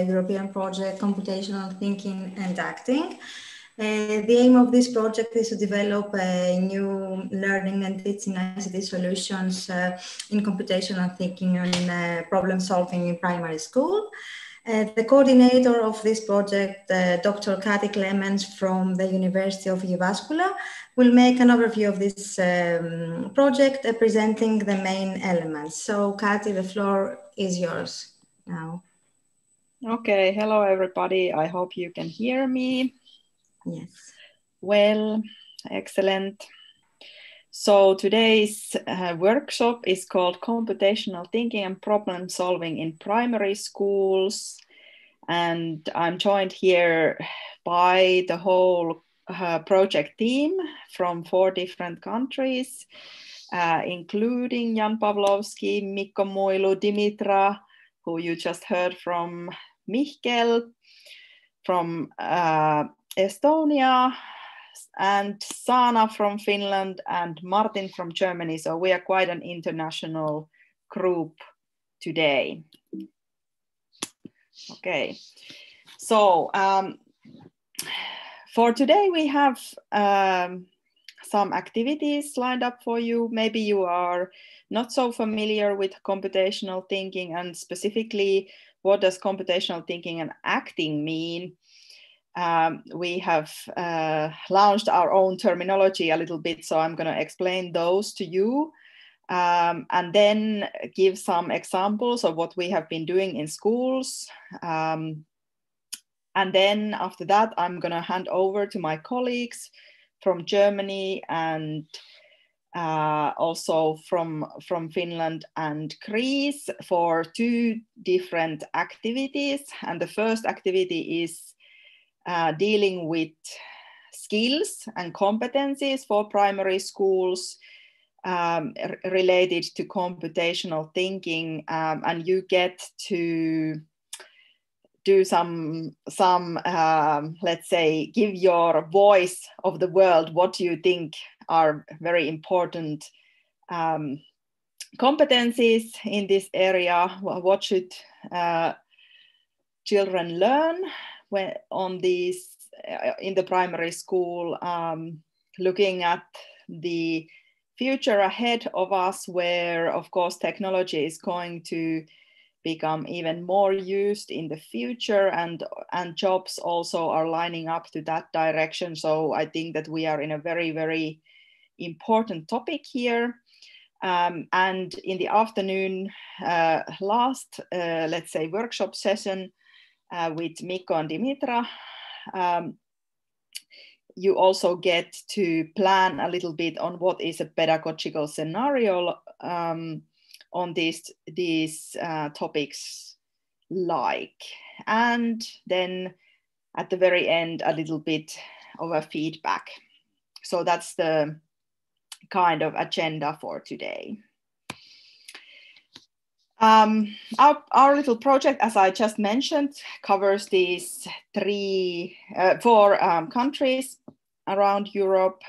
European project, Computational Thinking and Acting. The aim of this project is to develop new learning and teaching ICT solutions in computational thinking and problem solving in primary school. The coordinator of this project, Dr. Kati Clemens from the University of Jyväskylä, will make an overview of this project, presenting the main elements. So, Kati, the floor is yours now. Okay, hello everybody. I hope you can hear me. Yes. Well, excellent. So today's workshop is called Computational Thinking and Problem Solving in Primary Schools. And I'm joined here by the whole project team from 4 different countries, including Jan Pawlowski, Mikko Muilu, Dimitra, who you just heard from, Mihkel from Estonia, and Sana from Finland, and Martin from Germany. So we are quite an international group today. Okay, so for today we have some activities lined up for you. Maybe you are not so familiar with computational thinking, and specifically what does computational thinking and acting mean. We have launched our own terminology a little bit, so I'm going to explain those to you, and then give some examples of what we have been doing in schools. And then after that, I'm going to hand over to my colleagues from Germany and also from Finland and Greece for 2 different activities. And the first activity is dealing with skills and competencies for primary schools related to computational thinking, and you get to do some let's say, give your voice of the world, what you think are very important competencies in this area. What should children learn when on these in the primary school, looking at the future ahead of us, where of course technology is going to become even more used in the future, and jobs also are lining up to that direction. So I think that we are in a very, very important topic here. And in the afternoon, last, let's say, workshop session with Mikko and Dimitra, you also get to plan a little bit on what is a pedagogical scenario on these topics like. And then at the very end, a little bit of a feedback. So that's the kind of agenda for today. Our little project, as I just mentioned, covers these 4 countries around Europe,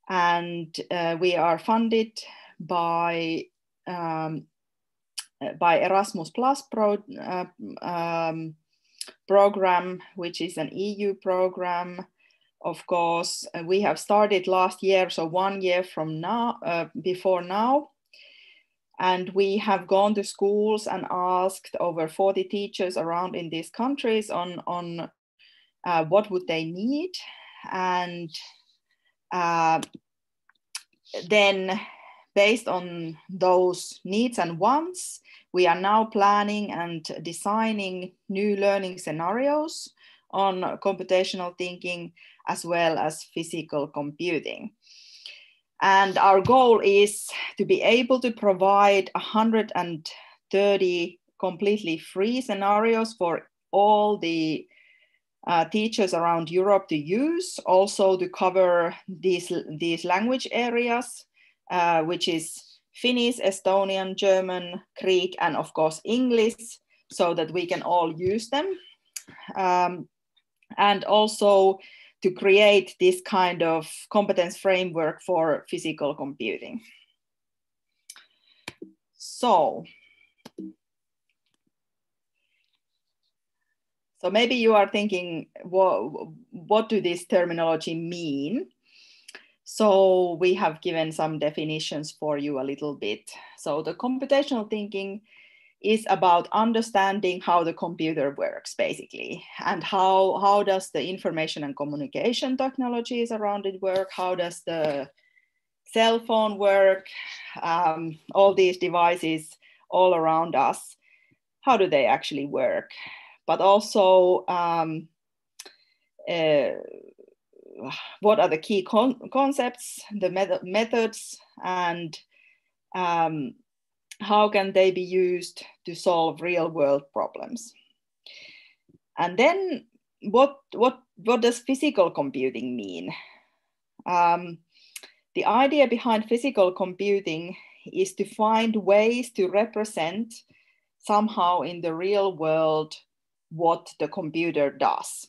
and we are funded by Erasmus Plus program, which is an EU program. Of course, we have started last year, so 1 year from now, before now. And we have gone to schools and asked over 40 teachers around in these countries on what would they need. And then based on those needs and wants, we are now planning and designing new learning scenarios on computational thinking as well as physical computing. And our goal is to be able to provide 130 completely free scenarios for all the teachers around Europe to use, also to cover these language areas, which is Finnish, Estonian, German, Greek, and of course English, so that we can all use them. And also to create this kind of competence framework for physical computing. So, So maybe you are thinking, what do this terminology mean? So we have given some definitions for you a little bit. So the computational thinking is about understanding how the computer works, basically, and how does the information and communication technologies around it work? How does the cell phone work? All these devices all around us, how do they actually work? But also, what are the key concepts, the methods, and how can they be used to solve real world problems? And then what does physical computing mean? The idea behind physical computing is to find ways to represent somehow in the real world what the computer does.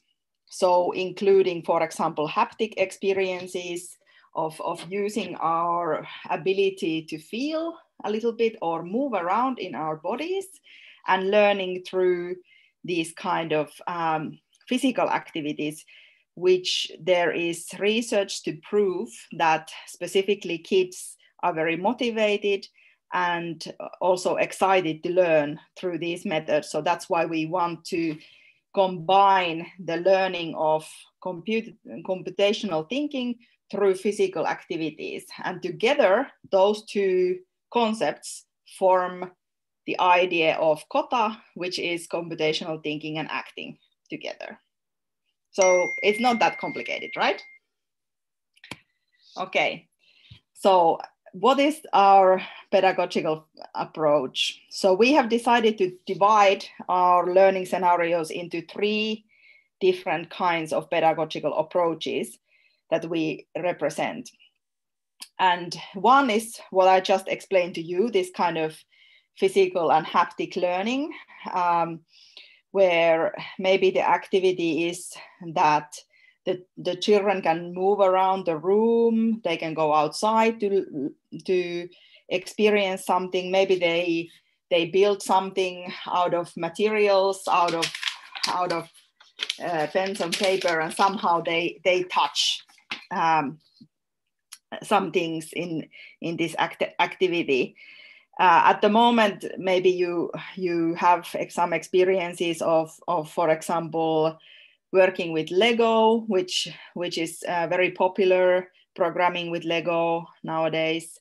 So including, for example, haptic experiences of using our ability to feel a little bit or move around in our bodies, and learning through these kind of physical activities, which there is research to prove that specifically kids are very motivated and also excited to learn through these methods. So that's why we want to combine the learning of computational thinking through physical activities. And together, those two concepts form the idea of COTA, which is computational thinking and acting together. So it's not that complicated, right? Okay, so what is our pedagogical approach? So we have decided to divide our learning scenarios into 3 different kinds of pedagogical approaches that we represent. And one is what I just explained to you, this kind of physical and haptic learning, where maybe the activity is that the children can move around the room, they can go outside to experience something. Maybe they build something out of materials, out of pens and paper, and somehow they touch some things in this activity. At the moment, maybe you have some experiences of, for example, working with Lego, which is very popular, programming with Lego nowadays.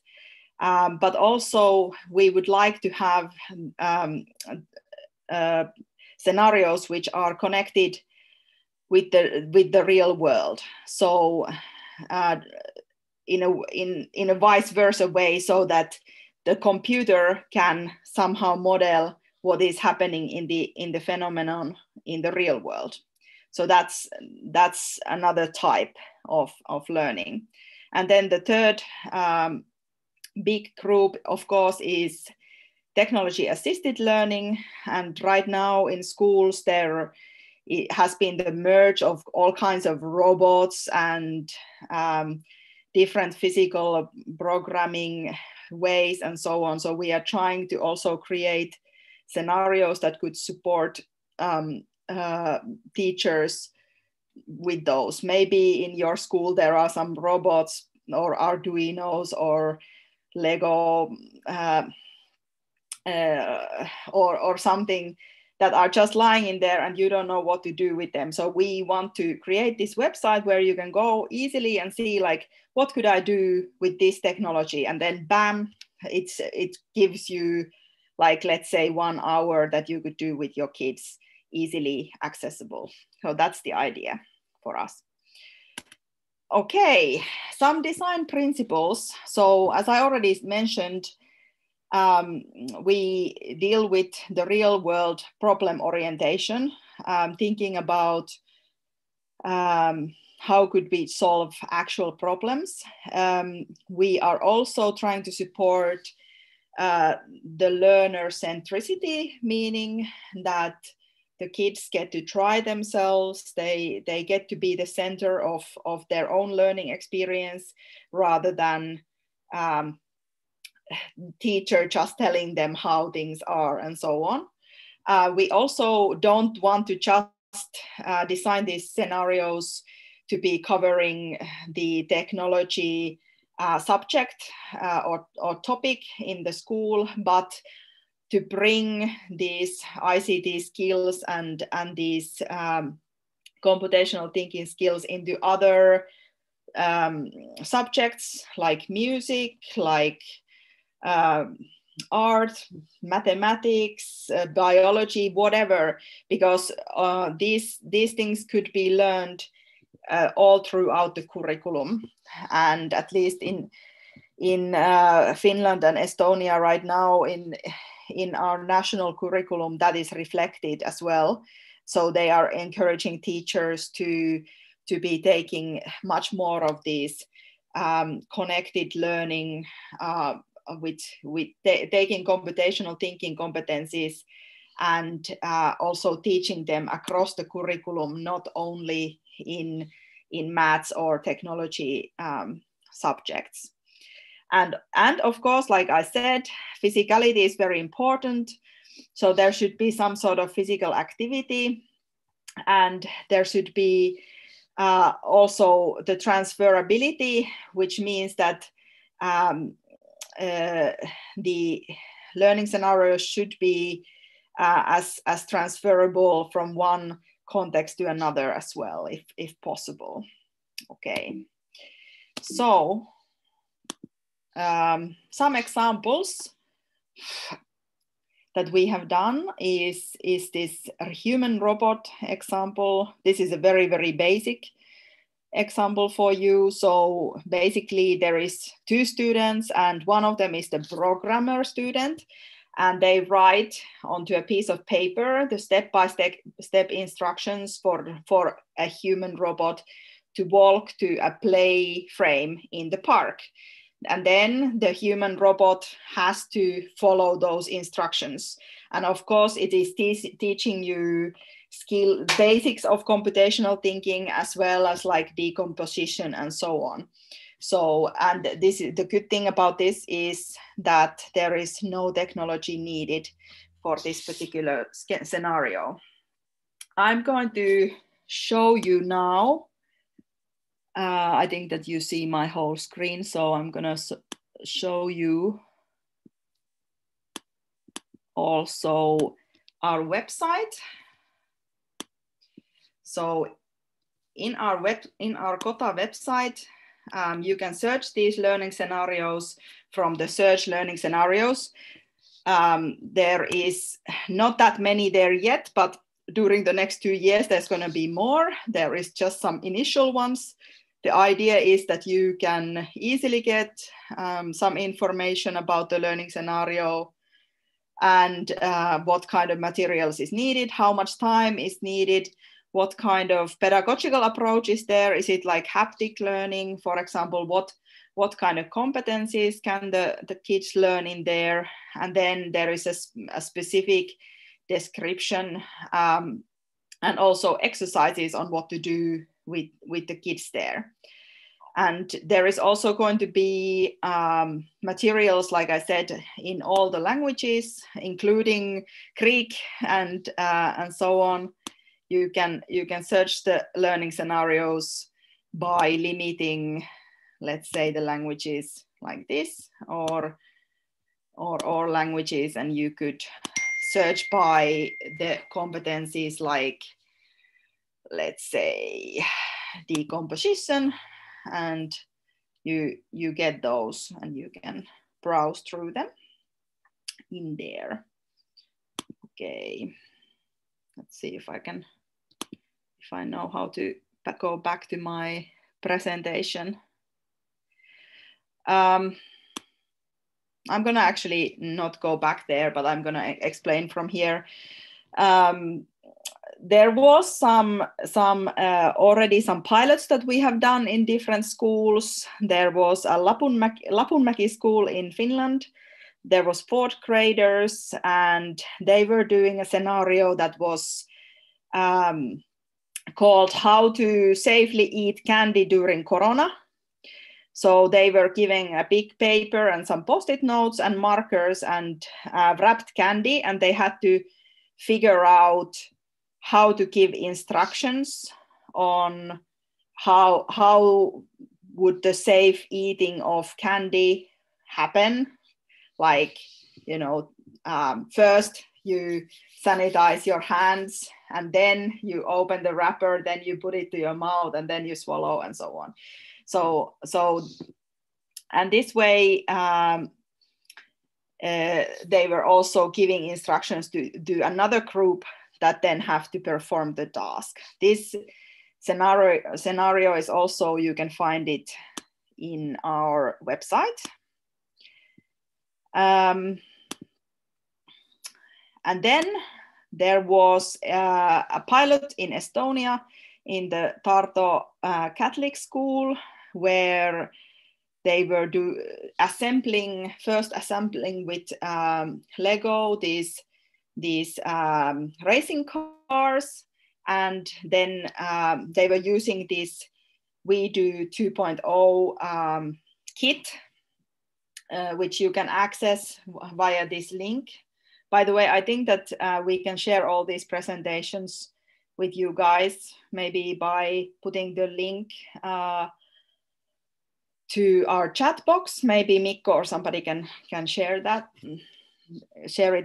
But also we would like to have scenarios which are connected with the real world. So in a vice versa way, so that the computer can somehow model what is happening in the phenomenon in the real world. So that's another type of learning. And then the third big group, of course, is technology assisted learning. And right now in schools, it has been the merge of all kinds of robots and different physical programming ways and so on. So we are trying to also create scenarios that could support teachers with those. Maybe in your school there are some robots or Arduinos or Lego or something that are just lying in there and you don't know what to do with them. So we want to create this website where you can go easily and see, like, what could I do with this technology? And then bam, it gives you, like, let's say 1 hour that you could do with your kids, easily accessible. So that's the idea for us. Okay, some design principles. So as I already mentioned, we deal with the real world problem orientation, thinking about how could we solve actual problems. We are also trying to support the learner centricity, meaning that the kids get to try themselves, they get to be the center of their own learning experience, rather than teacher just telling them how things are and so on. We also don't want to just design these scenarios to be covering the technology subject or topic in the school, but to bring these ICT skills and these computational thinking skills into other subjects like music, like art, mathematics, biology, whatever, because these things could be learned all throughout the curriculum. And at least in Finland and Estonia right now, in our national curriculum, that is reflected as well. So they are encouraging teachers to be taking much more of these connected learning with taking computational thinking competencies and also teaching them across the curriculum, not only in maths or technology subjects. And of course, like I said, physicality is very important. So there should be some sort of physical activity, and there should be also the transferability, which means that the learning scenarios should be as transferable from one context to another as well, if possible. Okay, so some examples that we have done is this human robot example. This is a very, very basic example for you. So basically there is 2 students, and one of them is the programmer student, and they write onto a piece of paper the step-by-step instructions for a human robot to walk to a play frame in the park. And then the human robot has to follow those instructions. And of course, it is teaching you basics of computational thinking, as well as like decomposition and so on. So, and this is the good thing about this is that there is no technology needed for this particular scenario. I'm going to show you now. I think that you see my whole screen, so I'm gonna show you also our website. So in our COTA website, you can search these learning scenarios from the search learning scenarios. There is not that many there yet, but during the next 2 years, there's going to be more. There is just some initial ones. The idea is that you can easily get some information about the learning scenario and what kind of materials is needed, how much time is needed, what kind of pedagogical approach is there. Is it like haptic learning, for example? What kind of competencies can the kids learn in there? And then there is a specific description and also exercises on what to do with the kids there. And there is also going to be materials, like I said, in all the languages, including Greek and so on. You can search the learning scenarios by limiting, let's say, the languages like this, or languages, and you could search by the competencies like, let's say, decomposition, and you get those and you can browse through them in there. Okay, let's see if I know how to go back to my presentation. I'm gonna actually not go back there, but I'm gonna explain from here. There was already some pilots that we have done in different schools. There was a Lapunmäki school in Finland. There was 4th graders, and they were doing a scenario that was called How to Safely Eat Candy During Corona. So they were giving a big paper and some post-it notes and markers and wrapped candy, and they had to figure out how to give instructions on how would the safe eating of candy happen. Like, you know, first you sanitize your hands, and then you open the wrapper, then you put it to your mouth, and then you swallow, and so on. So and this way they were also giving instructions to do another group that then have to perform the task. This scenario is also, you can find it in our website. And then there was a pilot in Estonia in the Tartu Catholic school, where they were assembling with Lego these racing cars, and then they were using this We Do 2.0 kit, which you can access via this link. By the way, I think that we can share all these presentations with you guys, maybe by putting the link to our chat box. Maybe Mikko or somebody can share it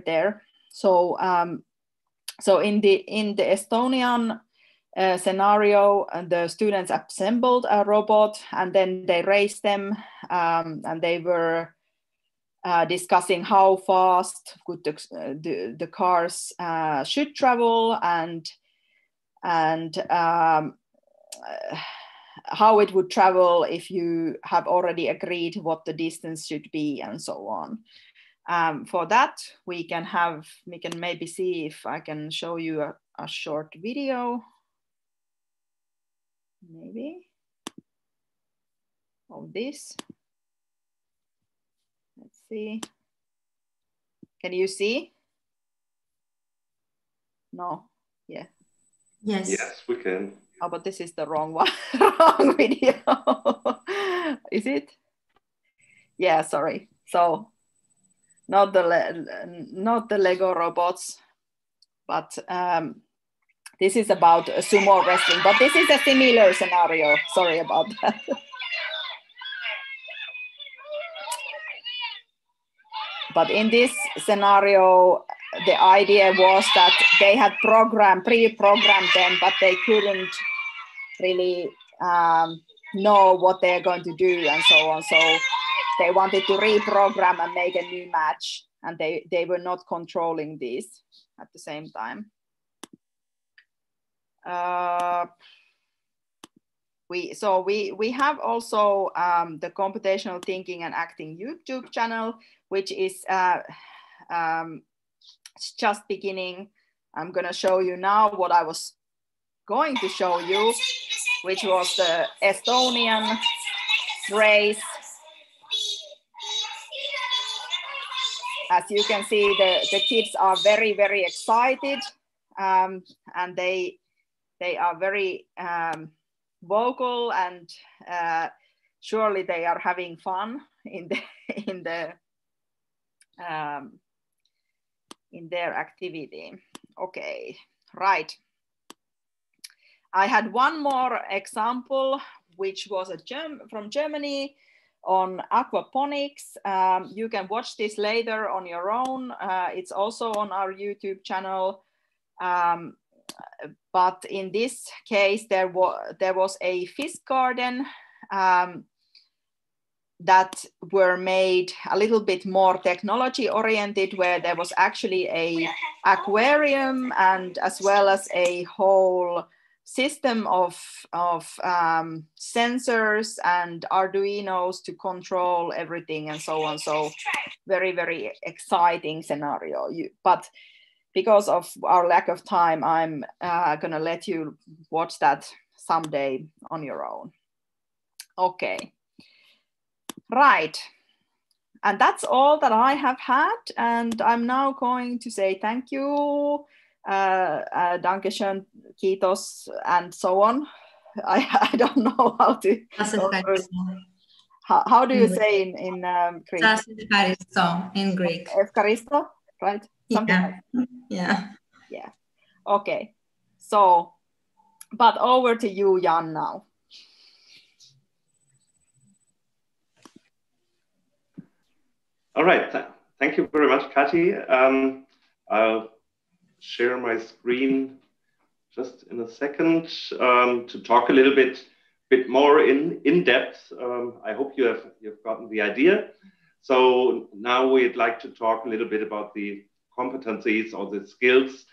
there. So so in the Estonian scenario, the students assembled a robot, and then they raced them, and they were discussing how fast could the cars should travel, and how it would travel if you have already agreed what the distance should be, and so on. For that, we can maybe see if I can show you a short video, maybe, of this. Let's see. Can you see? No. Yeah. Yes. Yes, we can. Oh, but this is the wrong one. Wrong video. Is it? Yeah, sorry. So not the Lego robots, but this is about sumo wrestling. But this is a similar scenario. Sorry about that. But in this scenario, the idea was that they had pre-programmed them, but they couldn't really know what they're going to do, and so on. So they wanted to reprogram and make a new match, and they were not controlling this at the same time. We have also the Computational Thinking and Acting YouTube channel, which is just beginning. I'm going to show you now what I was going to show you, which was the Estonian race. As you can see, the kids are very, very excited, and they are very vocal, and surely they are having fun in their activity. Okay, right. I had one more example, which was from Germany on aquaponics. You can watch this later on your own. It's also on our YouTube channel. But in this case, there was a fish garden that were made a little bit more technology oriented, where there was actually a aquarium and as well as a whole system of sensors and Arduinos to control everything and so on. So very, very exciting scenario. But because of our lack of time, I'm gonna let you watch that someday on your own. Okay, right. And that's all that I have had. And I'm now going to say thank you, Dankeschön, kiitos, and so on. I don't know how to. How do you say in Greek? In Greek. Evkaristo, right? Something Yeah. like that. Yeah. Okay. So, but over to you, Jan, now. All right, thank you very much, Kati. I'll share my screen just in a second to talk a little bit more in depth. I hope you've gotten the idea. So now we'd like to talk a little bit about the competencies or the skills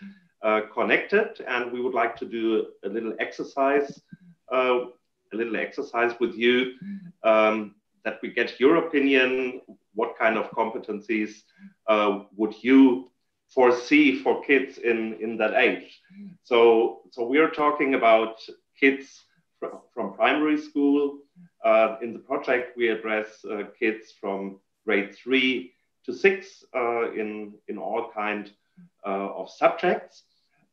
connected, and we would like to do a little exercise with you that we get your opinion. What kind of competencies would you foresee for kids in that age? So we are talking about kids from primary school. In the project, we address kids from grade 3 to 6 in all kinds of subjects.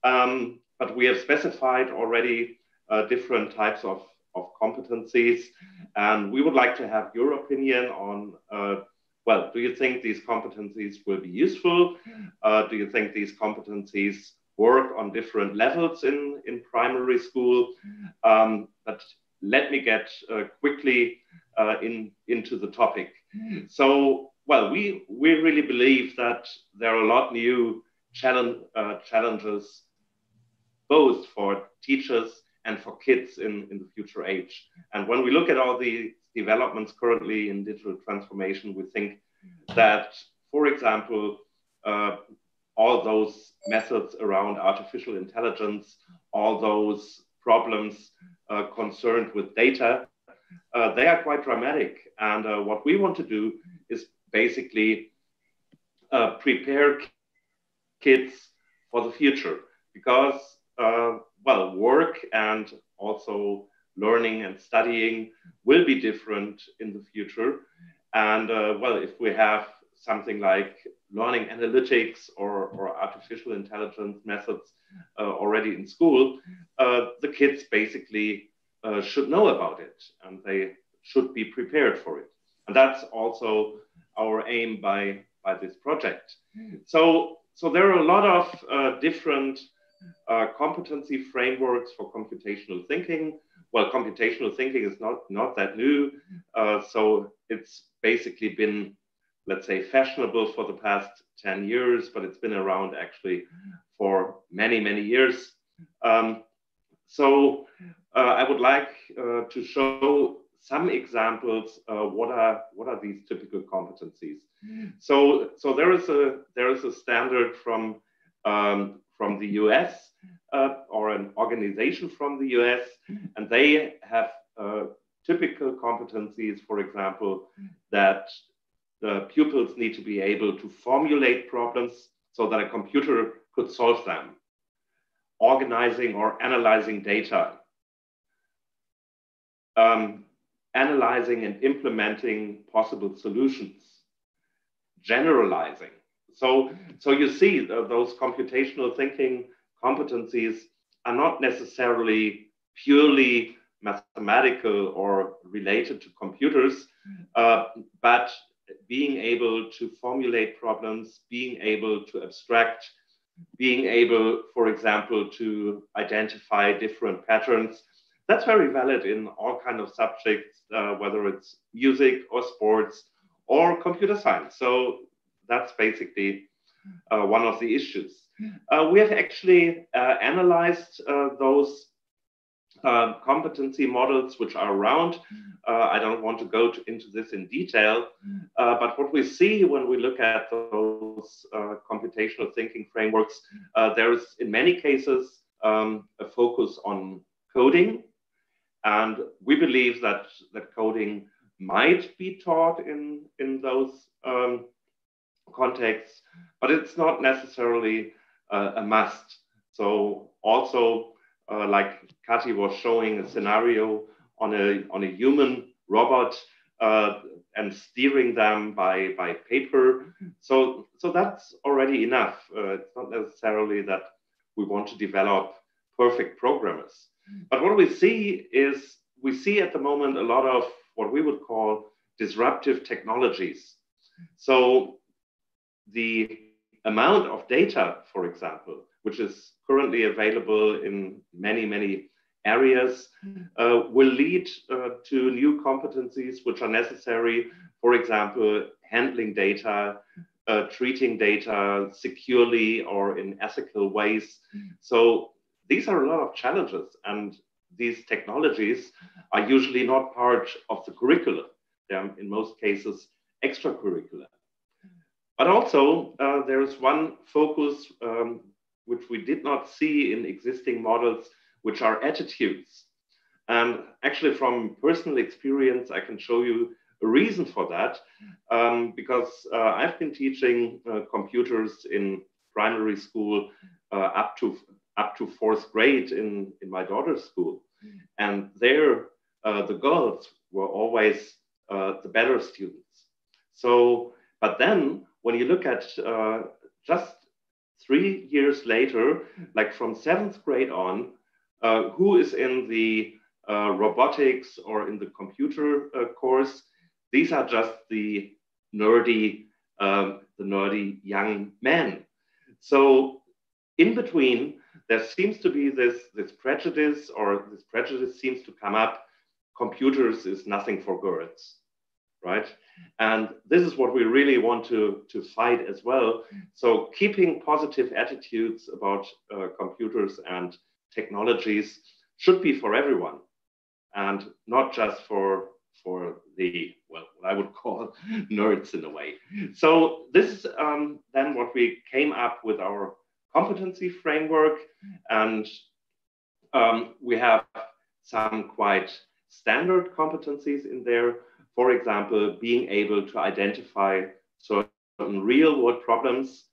But we have specified already different types of competencies. And we would like to have your opinion on, well, do you think these competencies will be useful? Do you think these competencies work on different levels in primary school? But let me get quickly into the topic. So, well, we really believe that there are a lot of new challenges, both for teachers and for kids in the future age. And when we look at all the developments currently in digital transformation, we think that, for example, all those methods around artificial intelligence, all those problems concerned with data, they are quite dramatic. And what we want to do is basically prepare kids for the future, because well, work and also learning and studying will be different in the future. And well, if we have something like learning analytics or artificial intelligence methods already in school, the kids basically should know about it, and they should be prepared for it. And that's also our aim by this project. So there are a lot of different competency frameworks for computational thinking. Well, computational thinking is not that new. So it's basically been, let's say, fashionable for the past 10 years, but it's been around actually for many, many years. So I would like to show some examples. What are these typical competencies? So there is a standard from the US or an organization from the US, and they have typical competencies, for example, that the pupils need to be able to formulate problems so that a computer could solve them, organizing or analyzing data, analyzing and implementing possible solutions, generalizing. So you see those computational thinking competencies are not necessarily purely mathematical or related to computers, but being able to formulate problems, being able to abstract, being able, for example, to identify different patterns. That's very valid in all kinds of subjects, whether it's music or sports or computer science. So that's basically one of the issues. We have actually analyzed those competency models which are around. I don't want to go into this in detail, but what we see when we look at those computational thinking frameworks, there is in many cases a focus on coding. And we believe that coding might be taught in those contexts, but it's not necessarily a must. So also, like Kati was showing a scenario on a human robot and steering them by paper. So that's already enough. It's not necessarily that we want to develop perfect programmers. But what we see is, we see at the moment a lot of what we would call disruptive technologies. So the amount of data, for example, which is currently available in many, many areas, will lead to new competencies which are necessary, for example, handling data, treating data securely or in ethical ways. So these are a lot of challenges, and these technologies are usually not part of the curriculum. They are in most cases extracurricular. But also there is one focus which we did not see in existing models, which are attitudes. And actually from personal experience, I can show you a reason for that, because I've been teaching computers in primary school up to fourth grade in my daughter's school. And there, the girls were always the better students. So, but then when you look at just 3 years later, like from 7th grade on, who is in the robotics or in the computer course, these are just the nerdy young men. So in between, there seems to be this prejudice, or this prejudice seems to come up: computers is nothing for girls, right? And this is what we really want to fight as well. So keeping positive attitudes about computers and technologies should be for everyone, and not just for the, well, what I would call nerds in a way. So this is then what we came up with our competency framework, and we have some quite standard competencies in there. For example, being able to identify certain real-world problems,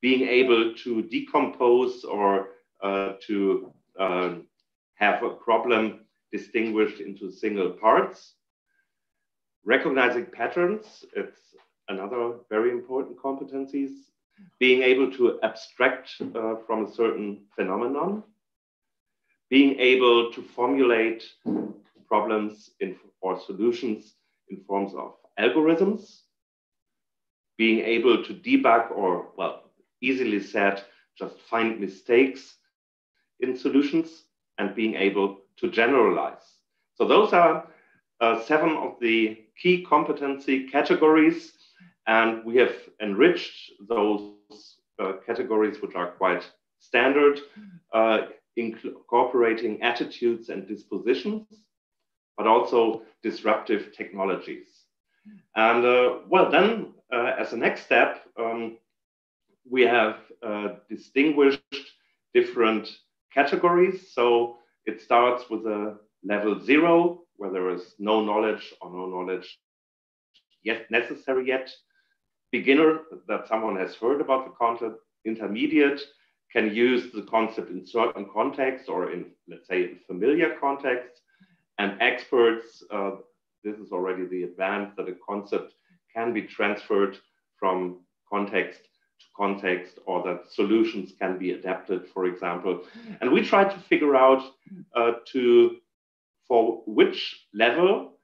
being able to decompose or to have a problem distinguished into single parts, recognizing patterns, it's another very important competencies, being able to abstract from a certain phenomenon, being able to formulate problems or solutions in forms of algorithms, being able to debug, or, well, easily said, just find mistakes in solutions, and being able to generalize. So those are 7 of the key competency categories, and we have enriched those categories, which are quite standard, incorporating attitudes and dispositions, but also disruptive technologies. And well, then as a next step, we have distinguished different categories. So it starts with a level 0, where there is no knowledge or no knowledge yet necessary yet. Beginner, that someone has heard about the concept. Intermediate, can use the concept in certain contexts or in, let's say, in familiar contexts. And experts, this is already the advance, that a concept can be transferred from context to context, or that solutions can be adapted, for example. And we try to figure out for which level,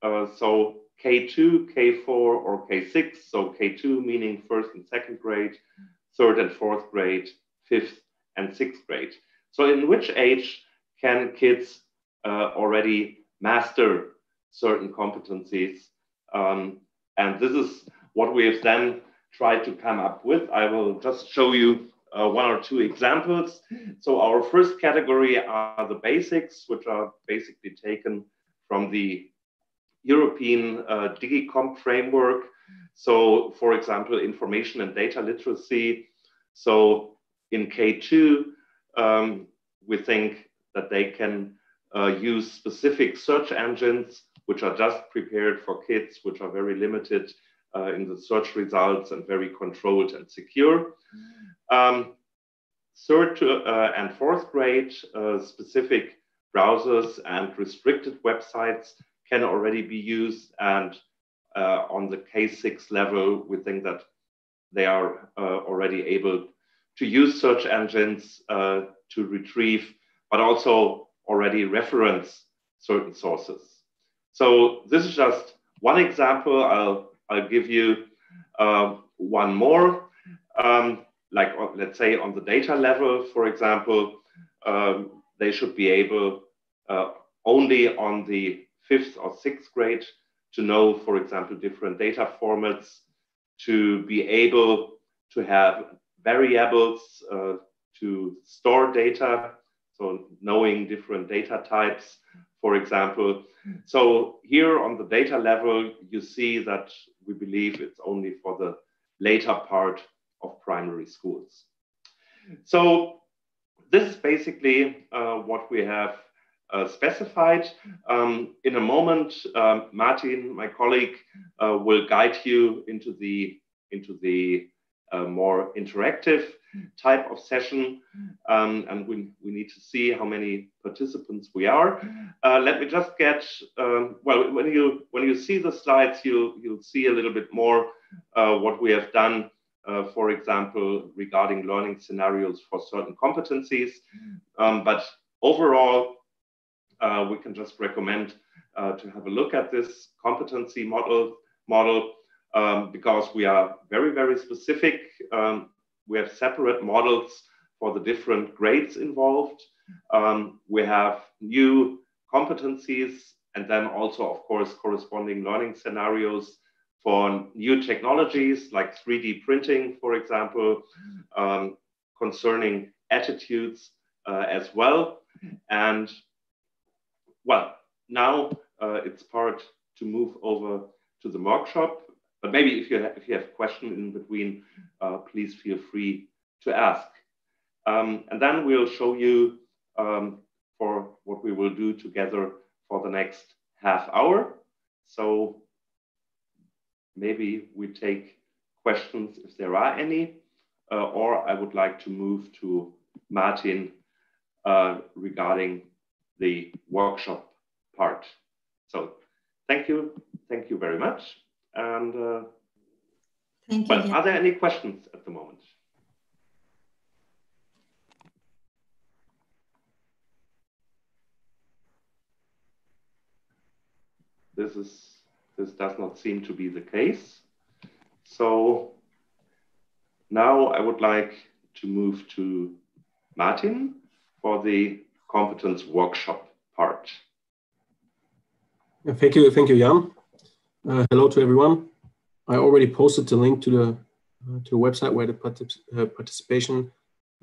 so K2, K4, or K6, so K2 meaning 1st and 2nd grade, 3rd and 4th grade, 5th and 6th grade. So in which age can kids already master certain competencies? And this is what we have then tried to come up with. I will just show you 1 or 2 examples. So our first category are the basics, which are basically taken from the European DigiComp framework. So for example, information and data literacy. So in K2, we think that they can use specific search engines, which are just prepared for kids, which are very limited in the search results and very controlled and secure. 3rd and 4th grade, specific browsers and restricted websites can already be used. And on the K6 level, we think that they are already able to use search engines to retrieve, but also already reference certain sources. So this is just one example. I'll give you one more. like let's say on the data level, for example, they should be able only on the 5th or 6th grade to know, for example, different data formats, to be able to have variables to store data, so knowing different data types, for example. So here on the data level, you see that we believe it's only for the later part of primary schools. So this is basically what we have specified. In a moment, Martin, my colleague, will guide you into the more interactive type of session, and we need to see how many participants we are. Let me just get well. When you see the slides, you'll see a little bit more what we have done. For example, regarding learning scenarios for certain competencies, but overall, we can just recommend to have a look at this competency model because we are very, very specific. We have separate models for the different grades involved. We have new competencies and then also, of course, corresponding learning scenarios for new technologies like 3D printing, for example, concerning attitudes as well. And well, now it's part to move over to the workshop. But maybe if you have questions in between, please feel free to ask. And then we'll show you for what we will do together for the next half hour. So maybe we take questions if there are any, or I would like to move to Martin regarding the workshop part. So thank you very much. And thank you. Well, are there any questions at the moment? This does not seem to be the case. So now I would like to move to Martin for the competence workshop part. Thank you, Jan. Hello to everyone. I already posted the link to the website where the participation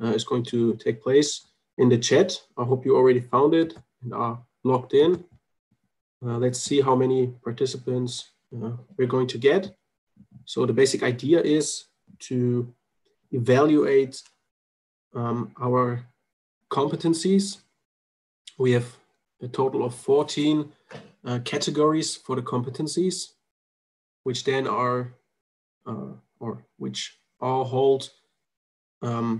is going to take place in the chat. I hope you already found it and are logged in. Let's see how many participants we're going to get. So the basic idea is to evaluate our competencies. We have a total of 14 categories for the competencies, which then are, or which all hold a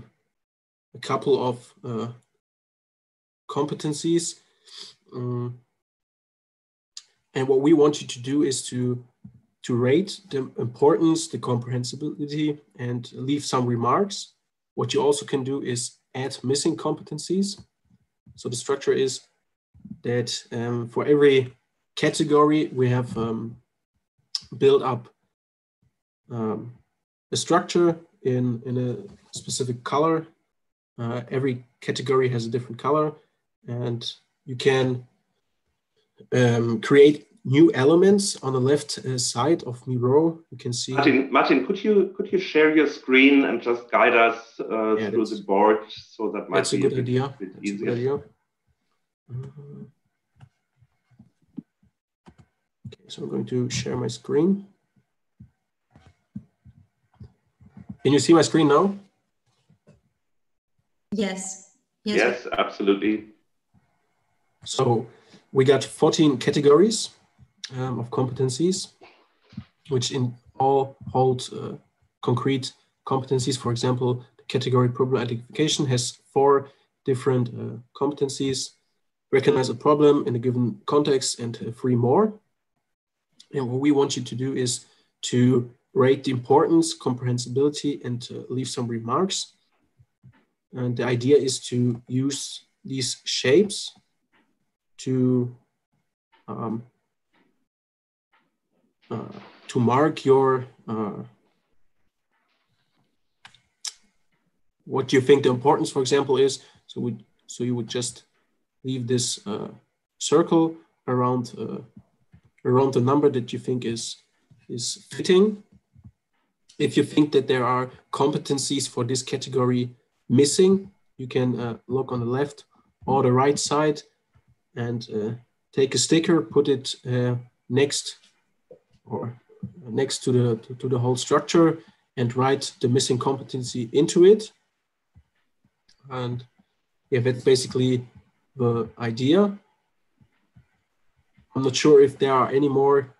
couple of competencies. And what we want you to do is to rate the importance, the comprehensibility, and leave some remarks. What you also can do is add missing competencies. So the structure is that for every category, we have built up a structure in a specific color. Every category has a different color, and you can create new elements on the left side of Miro. You can see. Martin, could you share your screen and just guide us through the board, so that might be a good idea. Bit easier. Okay, so I'm going to share my screen. Can you see my screen now? Yes. Yes, absolutely. So we got 14 categories of competencies, which in all hold concrete competencies. For example, the category problem identification has 4 different competencies: recognize a problem in a given context, and 3 more. And what we want you to do is to rate the importance, comprehensibility, and leave some remarks. And the idea is to use these shapes to mark your what you think the importance, for example, is. So you would just leave this circle around around the number that you think is fitting. If you think that there are competencies for this category missing, you can look on the left or the right side and take a sticker, put it next to the whole structure, and write the missing competency into it. And yeah, that's basically the idea. I'm not sure if there are any more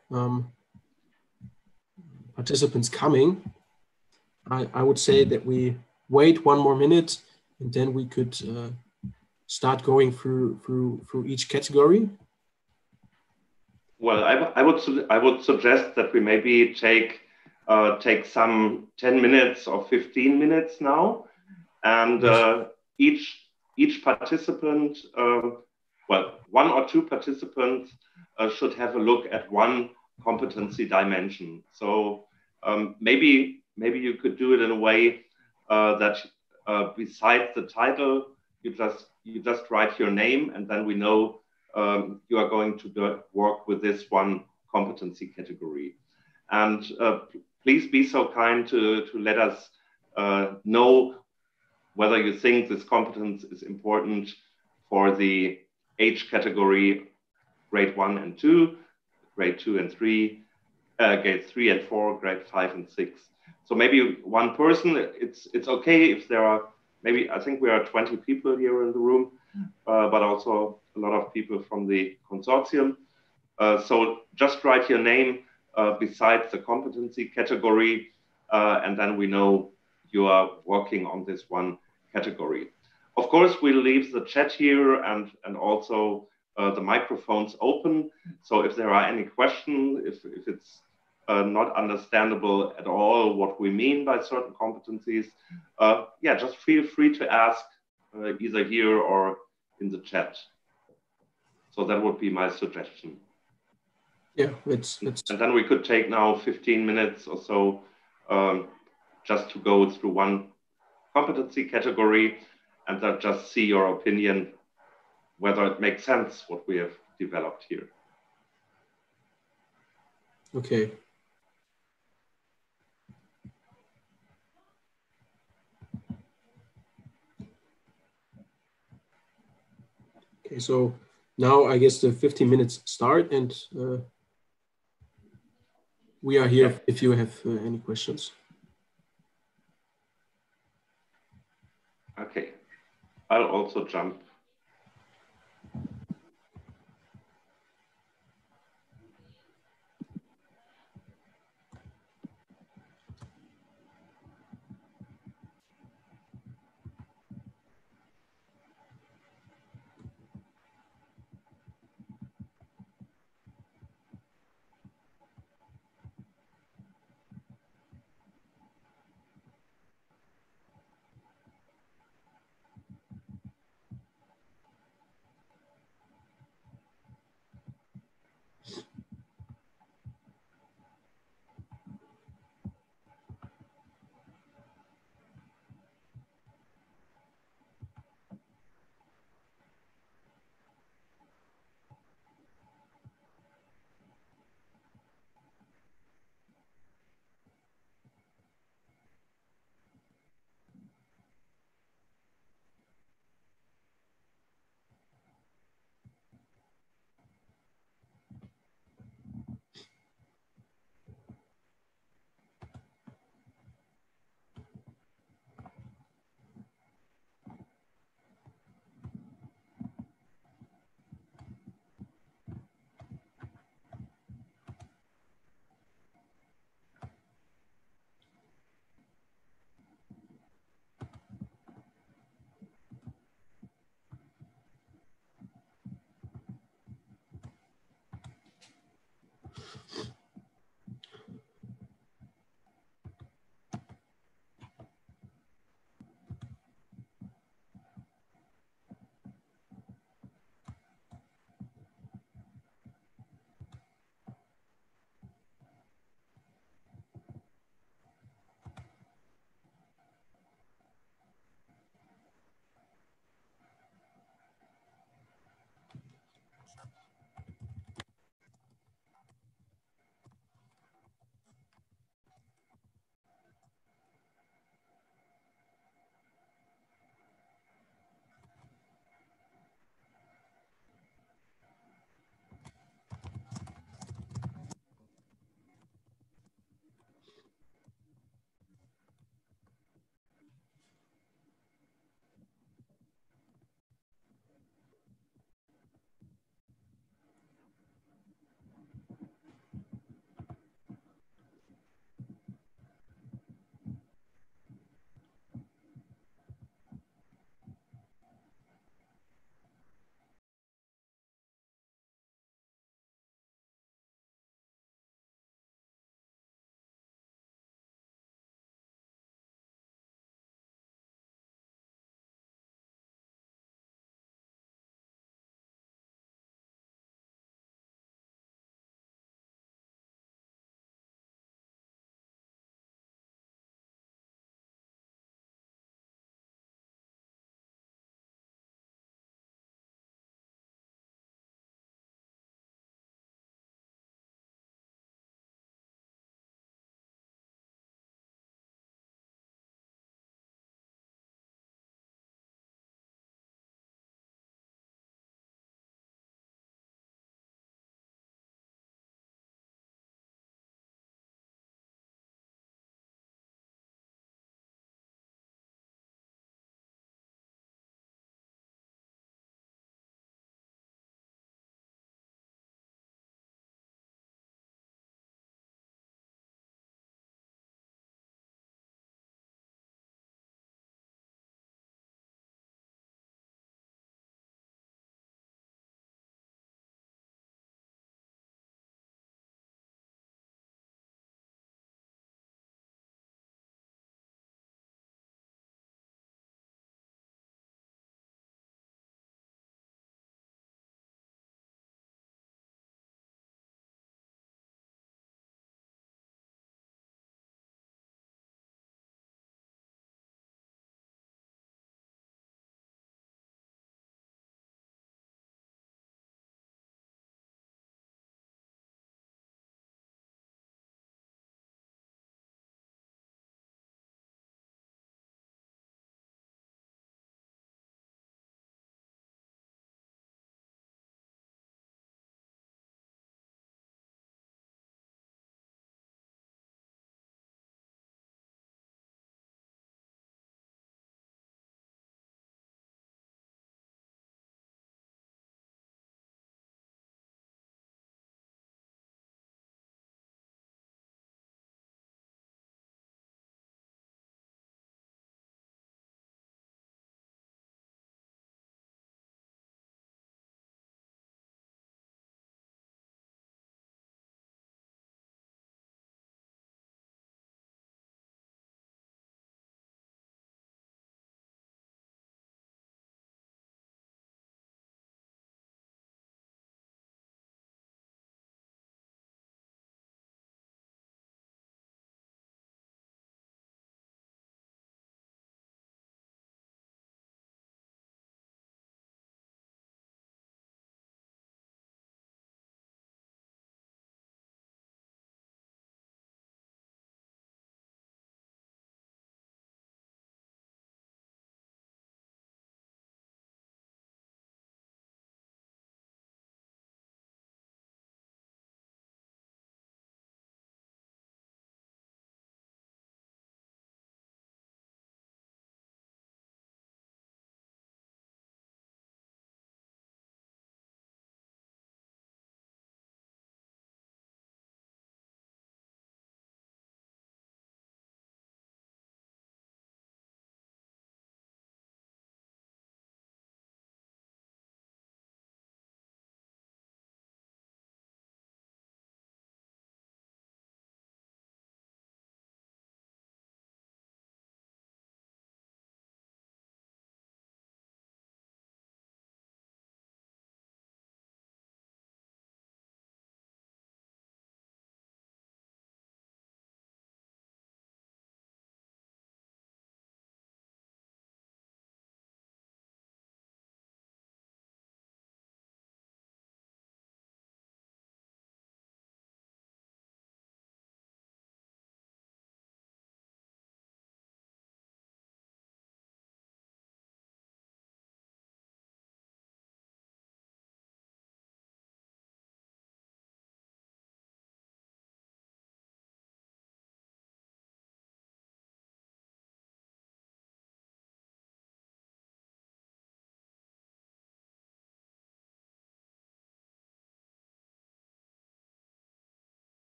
participants coming. I would say that we wait 1 more minute, and then we could start going through each category. Well, I would suggest that we maybe take some 10 minutes or 15 minutes now, and each participant, well, 1 or 2 participants should have a look at one competency dimension. So maybe you could do it in a way that besides the title, you just write your name, and then we know you are going to work with this one competency category. And please be so kind to let us know whether you think this competence is important for the age category, grade 1 and 2, grade 2 and 3, grade 3 and 4, grade 5 and 6. So maybe one person, it's okay if there are, maybe I think we are 20 people here in the room, but also a lot of people from the consortium. So just write your name besides the competency category, and then we know you are working on this one category. Of course, we'll leave the chat here and also the microphones open. So if there are any questions, if it's not understandable at all what we mean by certain competencies, yeah, just feel free to ask either here or in the chat. So that would be my suggestion. Yeah, and then we could take now 15 minutes or so just to go through one competency category and then just see your opinion, whether it makes sense what we have developed here. Okay. Okay, so now I guess the 15 minutes start, and we are here if you have any questions. Okay, I'll also jump.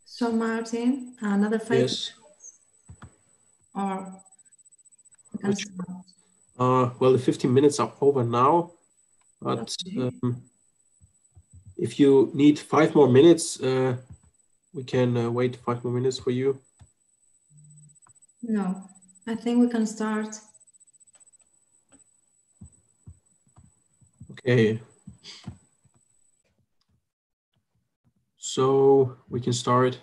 So Martin, another 5 Yes. or we can start. Well, the 15 minutes are over now, but Okay. if you need 5 more minutes, we can wait 5 more minutes for you. No, I think we can start. Okay. So we can start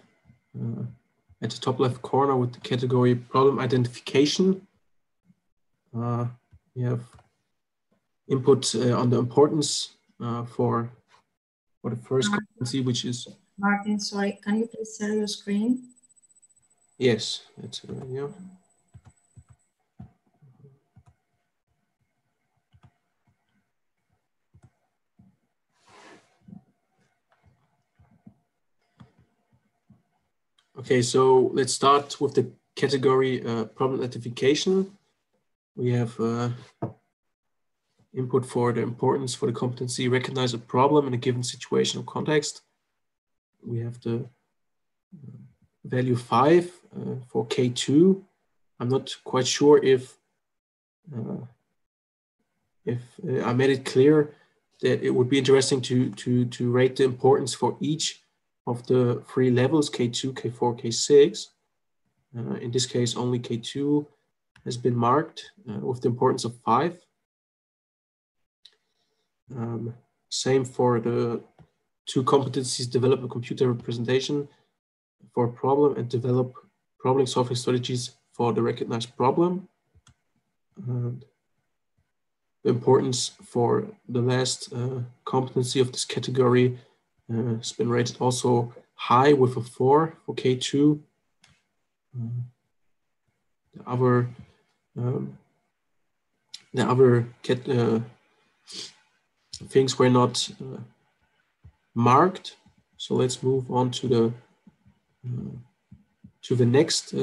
at the top left corner with the category problem identification. We have input on the importance for the first competency, which is... Martin, sorry, can you please share your screen? Yes, that's yeah. Okay, so let's start with the category problem identification. We have input for the importance for the competency, recognize a problem in a given situation or context. We have the value 5 for K2. I'm not quite sure if I made it clear that it would be interesting to rate the importance for each of the 3 levels, K2, K4, K6. In this case, only K2 has been marked with the importance of 5. Same for the 2 competencies, develop a computer representation for a problem and develop problem solving strategies for the recognized problem. The importance for the last competency of this category has been rated also high with a 4 for K2. The other things were not marked. So let's move on to the next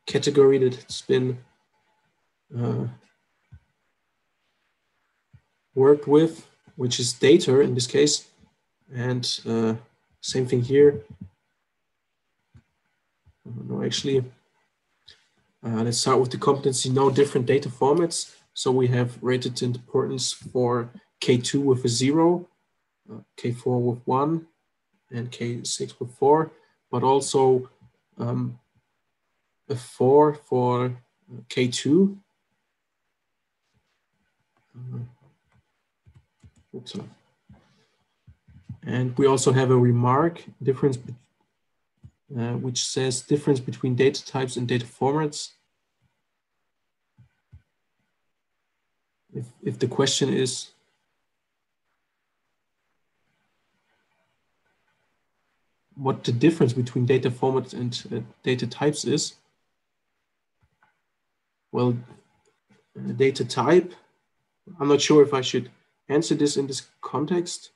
category that's been worked with, which is data in this case. And same thing here. No, actually, let's start with the competency, know different data formats. So we have rated the importance for K2 with a 0, K4 with 1, and K6 with 4, but also a 4 for K2. Oops. And we also have a remark difference, which says difference between data types and data formats. If the question is what the difference between data formats and data types is, well, data type, I'm not sure if I should answer this in this context.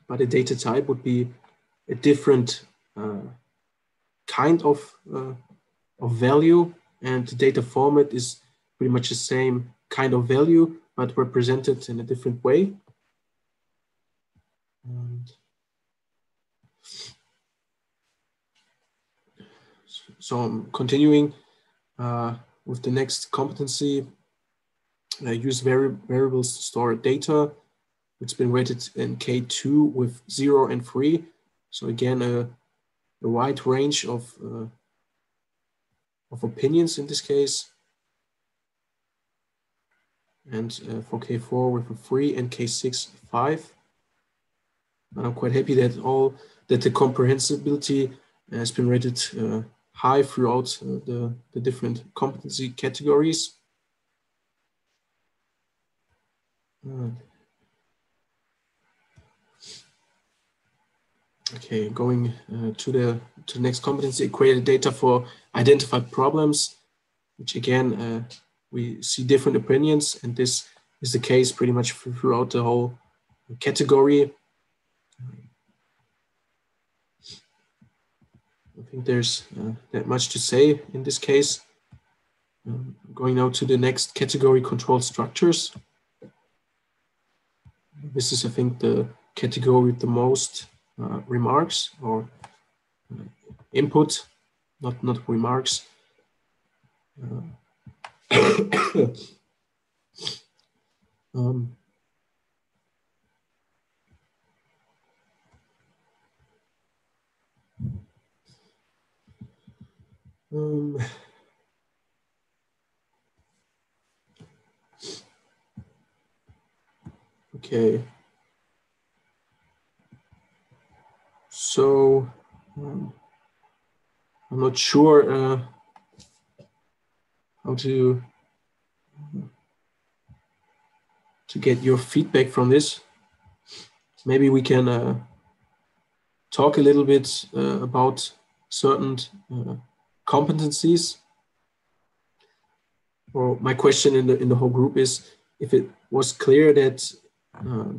But a data type would be a different kind of value, and the data format is pretty much the same kind of value, but represented in a different way. And so I'm continuing with the next competency. Use variables to store data. It's been rated in K2 with 0 and 3. So again, a wide range of opinions in this case. And for K4 with a 3 and K6, 5. And I'm quite happy that the comprehensibility has been rated high throughout the different competency categories. Okay, going to the next competency, create data for identified problems, which again, we see different opinions, and this is the case pretty much throughout the whole category. I think there's that much to say in this case. Going now to the next category, control structures. This is, I think, the category with the most remarks or input, not remarks. Okay. So I'm not sure how to get your feedback from this. Maybe we can talk a little bit about certain competencies. Or my question in the whole group is if it was clear that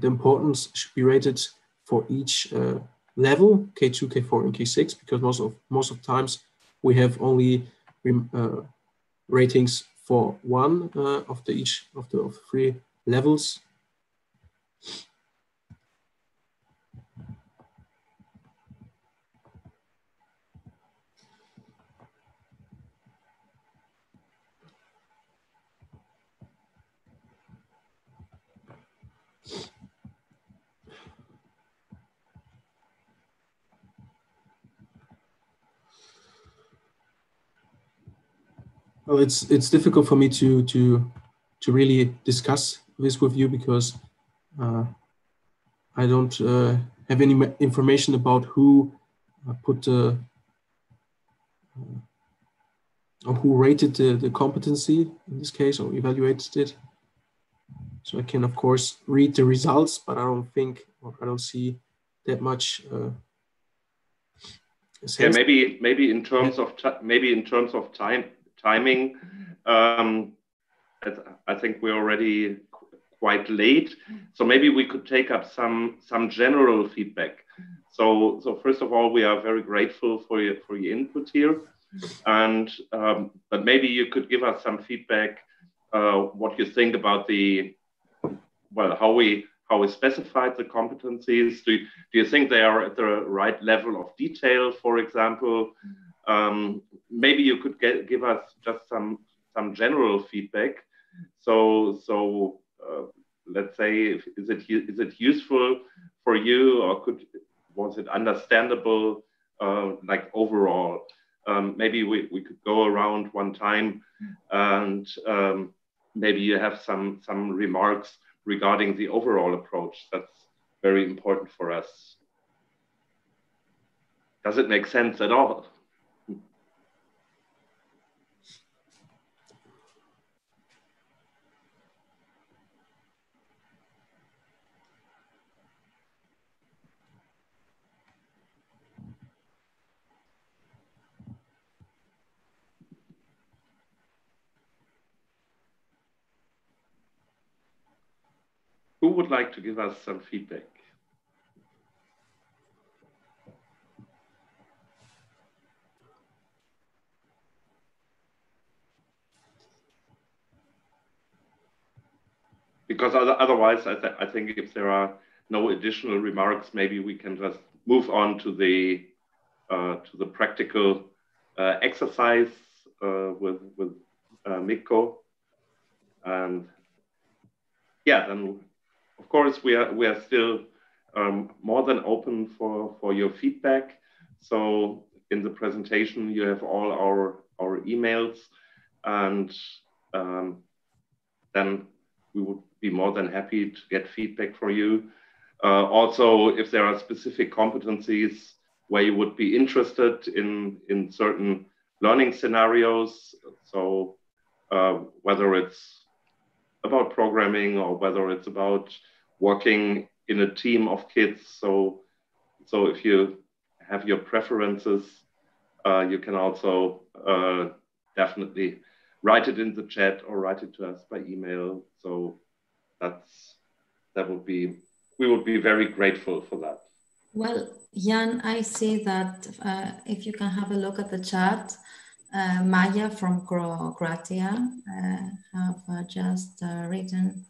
the importance should be rated for each level, K2, K4, and K6, because most of times we have only ratings for one of the three levels. Well, it's difficult for me to really discuss this with you because I don't have any information about who put the or who rated the competency in this case or evaluated it. So I can of course read the results, but I don't think or I don't see that much. Yeah, maybe in terms of timing, I think we're already quite late. So maybe we could take up some general feedback. So first of all, we are very grateful for your input here, and but maybe you could give us some feedback what you think about how we specified the competencies. Do you think they are at the right level of detail, for example? Maybe you could give us just some general feedback. So let's say, is it useful for you, or was it understandable, like overall? Maybe we could go around one time, and maybe you have some remarks regarding the overall approach. That's very important for us. Does it make sense at all? Who would like to give us some feedback? Because otherwise, I think if there are no additional remarks, maybe we can just move on to the practical exercise with Mikko. And yeah, then of course we are still more than open for your feedback. So in the presentation you have all our emails, and then we would be more than happy to get feedback from you. Also, if there are specific competencies where you would be interested in certain learning scenarios, so whether it's about programming or whether it's about working in a team of kids. So if you have your preferences, you can also definitely write it in the chat or write it to us by email. So we would be very grateful for that. Well, Jan, I see that if you can have a look at the chat, Maya from Croatia have just written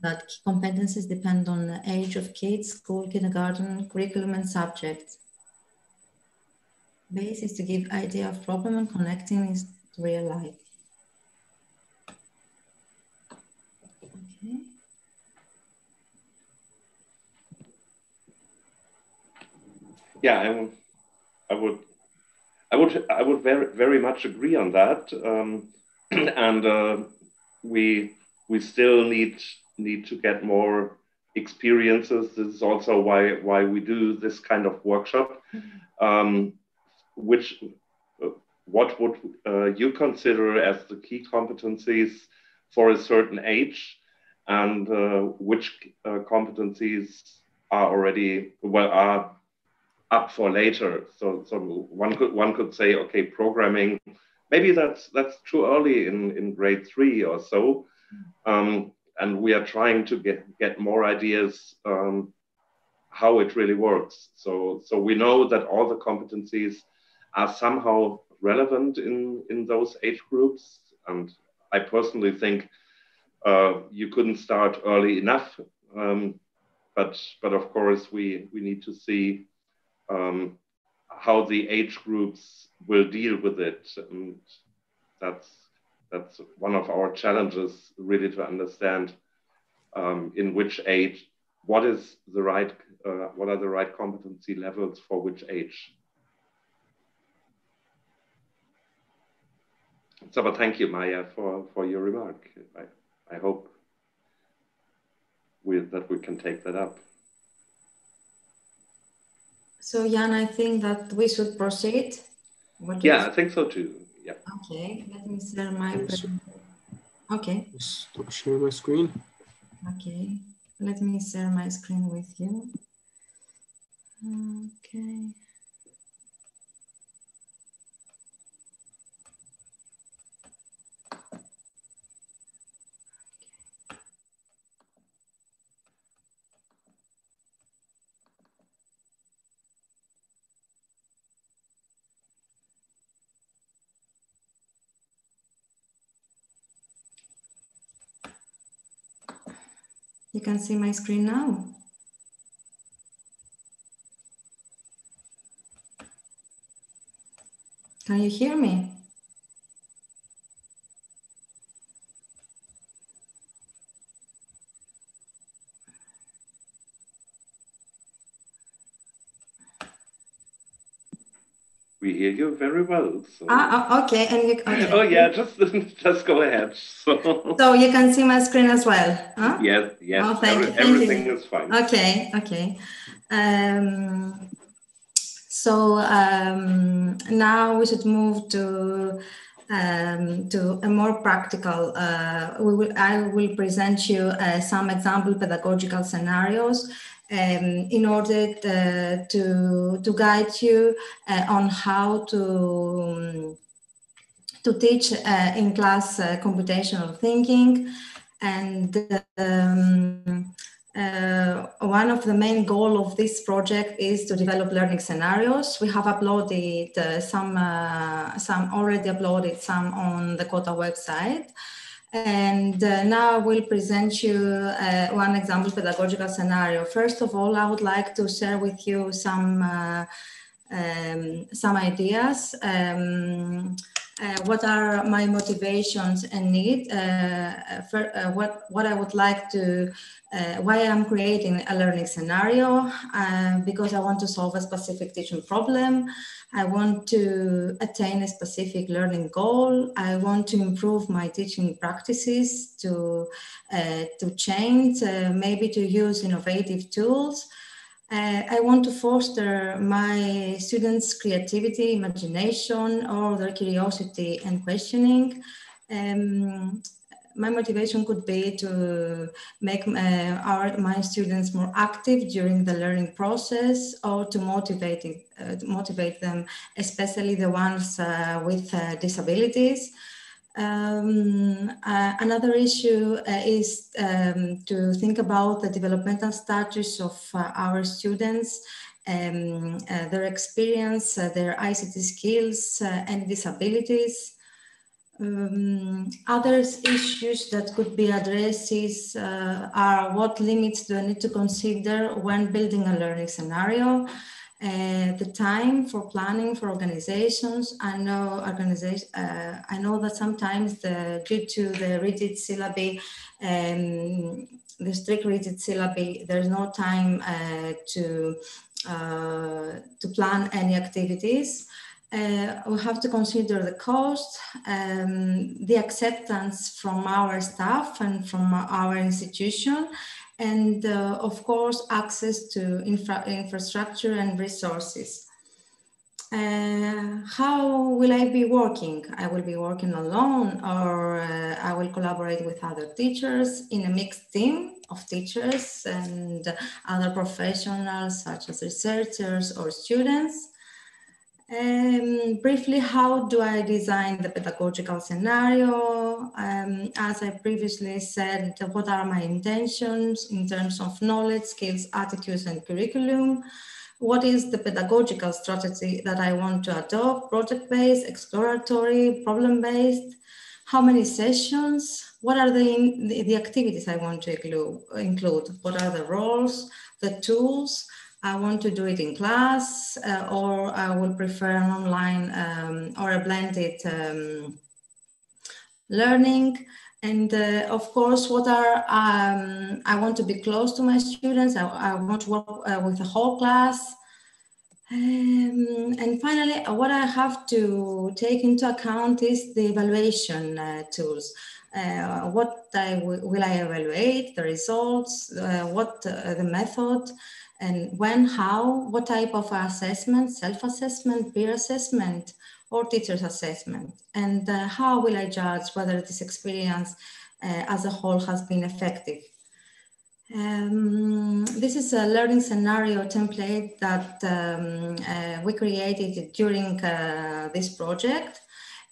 that key competencies depend on the age of kids, school, kindergarten, curriculum, and subject. Base is to give idea of problem and connecting is to real life. Okay. Yeah, I would very much agree on that, and we still need to get more experiences. This is also why we do this kind of workshop. What would you consider as the key competencies for a certain age, and which competencies are already are up for later? So one could say, okay, programming, maybe that's too early in grade 3 or so, and we are trying to get more ideas how it really works. So we know that all the competencies are somehow relevant in those age groups, and I personally think you couldn't start early enough, but of course we need to see how the age groups will deal with it, and that's one of our challenges, really, to understand in which age, what are the right competency levels for which age. So, but thank you, Maya, for your remark. I hope that we can take that up. So, Jan, I think that we should proceed. Yeah, I think so too. Yeah. Okay, let me share my. Okay. Stop sharing my screen. Okay, let me share my screen with you. Okay. You can see my screen now. Can you hear me? We hear you very well. So. Okay. And you, okay. Oh yeah, just go ahead. So you can see my screen as well. Huh? Yes. Oh, thank you. Everything is fine. Okay. Now we should move to a more practical. I will present you some example pedagogical scenarios in order to guide you on how to teach in class computational thinking. And one of the main goals of this project is to develop learning scenarios. We have uploaded some already uploaded some on the COTA website. And now we'll present you one example pedagogical scenario. First of all, I would like to share with you some ideas. What are my motivations and need? What I would like to, why I'm creating a learning scenario, because I want to solve a specific teaching problem. I want to attain a specific learning goal. I want to improve my teaching practices, to change, maybe to use innovative tools. I want to foster my students' creativity, imagination, or their curiosity and questioning. My motivation could be to make my students more active during the learning process, or to motivate them, especially the ones with disabilities. Another issue is to think about the developmental status of our students, their experience, their ICT skills and disabilities. Other issues that could be addressed are what limits do I need to consider when building a learning scenario, the time for planning for organizations. I know that sometimes due to the rigid syllabi, the strict rigid syllabi, there's no time to plan any activities. We have to consider the cost, the acceptance from our staff and from our institution, and of course, access to infrastructure and resources. How will I be working? I will be working alone, or I will collaborate with other teachers in a mixed team of teachers and other professionals such as researchers or students. Briefly, how do I design the pedagogical scenario? As I previously said, what are my intentions in terms of knowledge, skills, attitudes, and curriculum? What is the pedagogical strategy that I want to adopt? Project-based, exploratory, problem-based? How many sessions? What are the activities I want to include? What are the roles, the tools? I want to do it in class, or I would prefer an online or a blended learning. And of course, what are I want to be close to my students. I want to work with the whole class. And finally, what I have to take into account is the evaluation tools. What will I evaluate, the results, what the method, and when, how, what type of assessment, self-assessment, peer assessment, or teacher's assessment, and how will I judge whether this experience as a whole has been effective. This is a learning scenario template that we created during this project,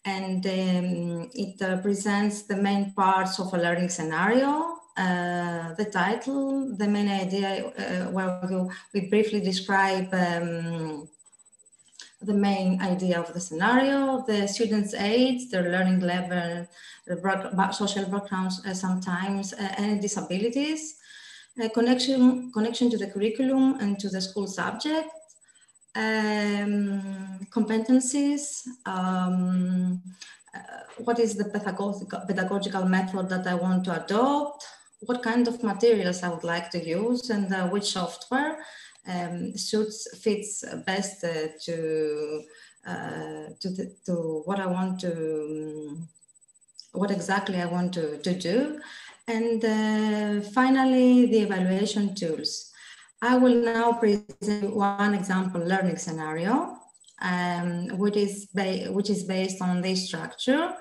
and it presents the main parts of a learning scenario. The title, the main idea, where we briefly describe the main idea of the scenario, the students' age, their learning level, the social backgrounds, sometimes any disabilities, connection to the curriculum and to the school subject, competencies, what is the pedagogical method that I want to adopt, what kind of materials I would like to use, and which software fits best to what I want to, what exactly I want to do. And finally, the evaluation tools. I will now present one example learning scenario, which is based on this structure.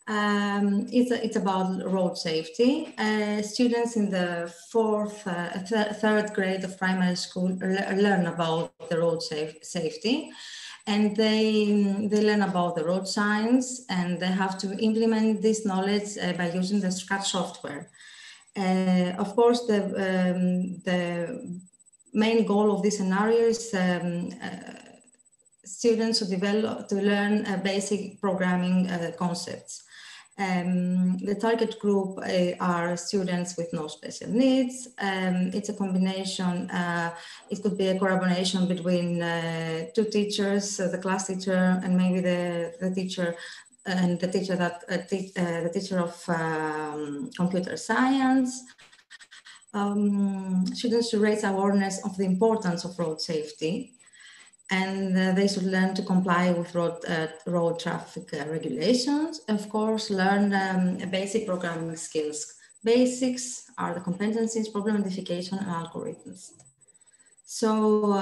It's about road safety. Students in the third grade of primary school learn about the road safety, and they learn about the road signs, and they have to implement this knowledge by using the Scratch software. Of course, the main goal of this scenario is students to learn basic programming concepts. The target group are students with no special needs. It's a combination, it could be a collaboration between two teachers, the class teacher and maybe the teacher and the teacher of computer science. Students should raise awareness of the importance of road safety, and they should learn to comply with road traffic regulations. Of course, learn basic programming skills. Basics are the competencies, problem identification, and algorithms. So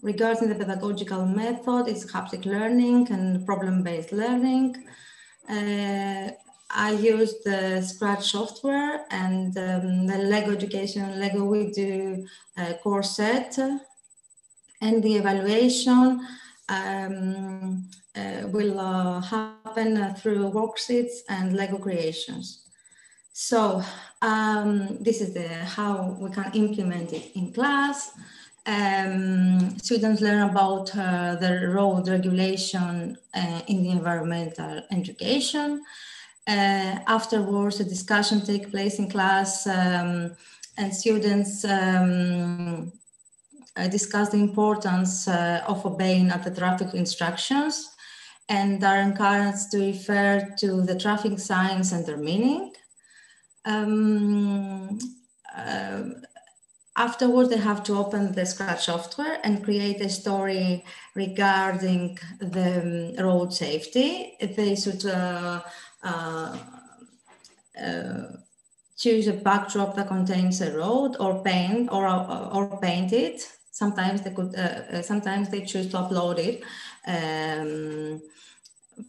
regarding the pedagogical method, it's haptic learning and problem-based learning. I use the Scratch software and the Lego Education, Lego We Do course set. And the evaluation will happen through worksheets and Lego creations. So this is how we can implement it in class. Students learn about the road regulation in the environmental education. Afterwards, a discussion takes place in class, and students discuss the importance of obeying the traffic instructions and are encouraged to refer to the traffic signs and their meaning. Afterwards, they have to open the Scratch software and create a story regarding the road safety. They should choose a backdrop that contains a road or paint or paint it. Sometimes they could. Sometimes they choose to upload it.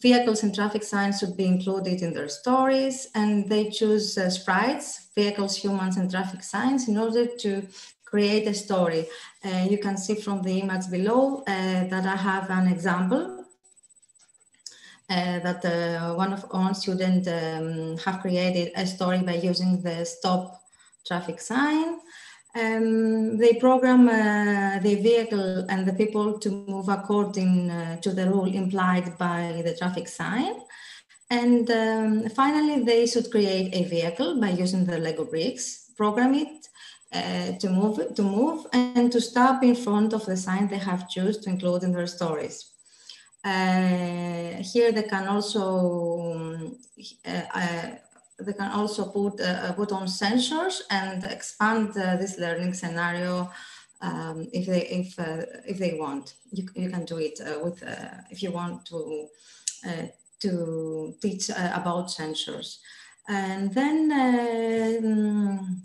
Vehicles and traffic signs should be included in their stories, and they choose sprites, vehicles, humans, and traffic signs in order to create a story. You can see from the image below that I have an example that one student have created a story by using the stop traffic sign. They program the vehicle and the people to move according to the rule implied by the traffic sign. And finally, they should create a vehicle by using the Lego bricks, program it to move and to stop in front of the sign they have chosen to include in their stories. Here they can also put on sensors and expand this learning scenario if they want. You can do it with if you want to teach about sensors. And then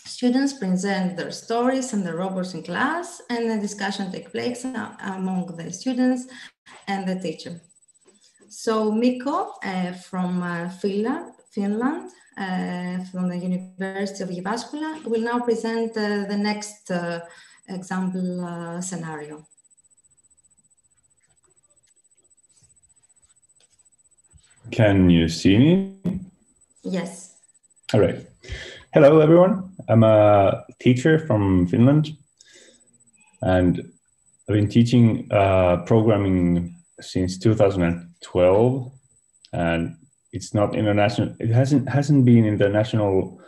students present their stories and their robots in class, and a discussion takes place among the students and the teacher. So Mikko from Finland, from the University of Jyväskylä, will now present the next example scenario. Can you see me? Yes. All right. Hello, everyone. I'm a teacher from Finland, and I've been teaching programming since 2012, and it's not international. It hasn't been in the national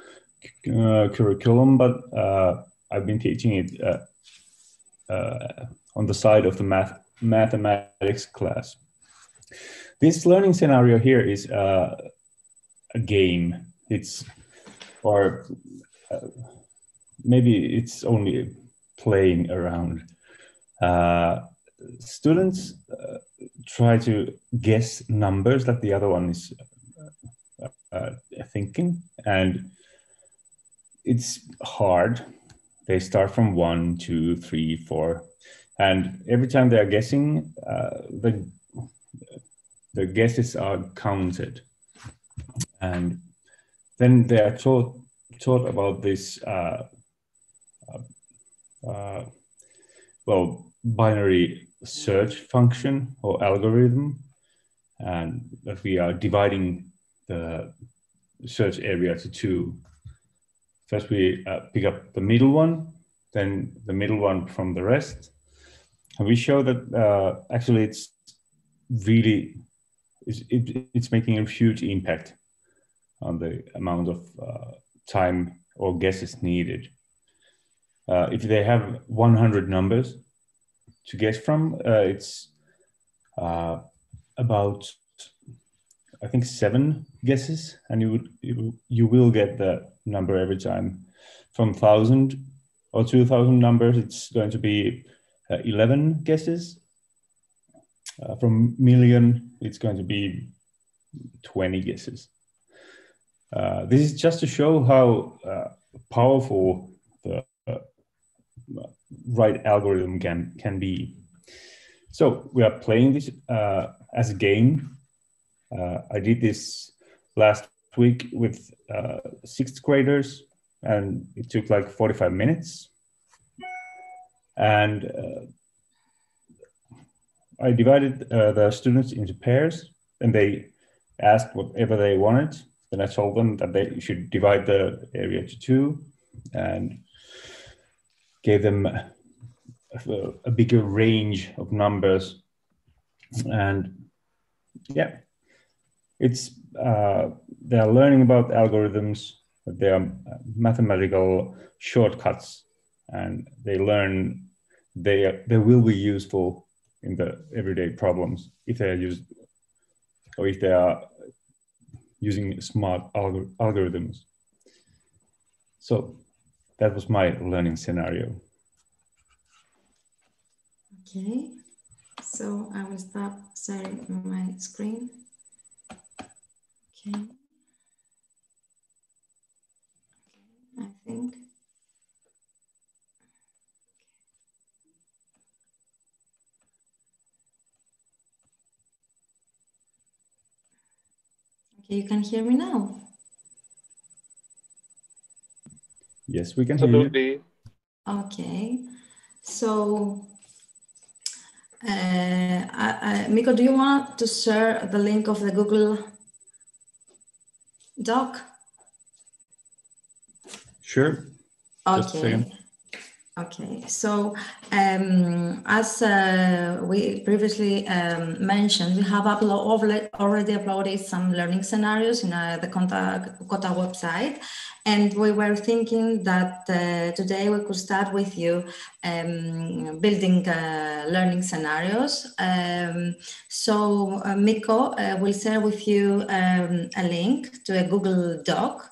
curriculum, but I've been teaching it on the side of the mathematics class. This learning scenario here is a game. Maybe it's only playing around. Students try to guess numbers that the other one is thinking, and it's hard. They start from 1, 2, 3, 4, and every time they are guessing, the guesses are counted, and then they are taught about this binary search function or algorithm, and that we are dividing the search area to 2. First we pick up the middle one, then the middle one from the rest, and we show that actually it's making a huge impact on the amount of time or guesses needed. If they have 100 numbers to guess from, it's about, I think, 7 guesses, and you will get the number every time. From 1,000 or 2,000 numbers, it's going to be 11 guesses. From million, it's going to be 20 guesses. This is just to show how powerful the right algorithm can be. So we are playing this as a game. I did this last week with 6th graders, and it took like 45 minutes. And I divided the students into pairs, and they asked whatever they wanted. Then I told them that they should divide the area to 2, and gave them a bigger range of numbers. And yeah, it's they are learning about algorithms, but they are mathematical shortcuts, and they learn they will be useful in the everyday problems if they are used, or if they are using smart algorithms. So that was my learning scenario. Okay, so I will stop sharing my screen. Okay, I think. Okay, you can hear me now. Yes, we can hear you. Absolutely. Okay, so Mikko, do you want to share the link of the Google Doc? Sure. Just a second. Okay, so as we previously mentioned, we have already uploaded some learning scenarios in the COTA website, and we were thinking that today we could start with you building learning scenarios. So Mikko will share with you a link to a Google Doc.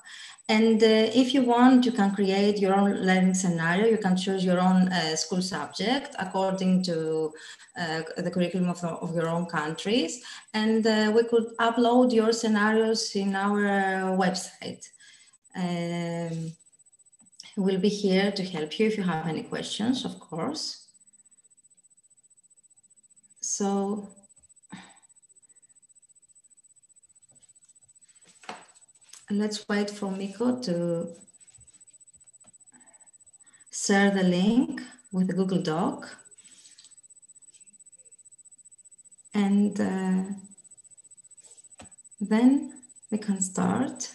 And if you want, you can create your own learning scenario. You can choose your own school subject according to the curriculum of your own countries. And we could upload your scenarios in our website. We'll be here to help you if you have any questions, of course. So let's wait for Mikko to share the link with the Google Doc. And then we can start.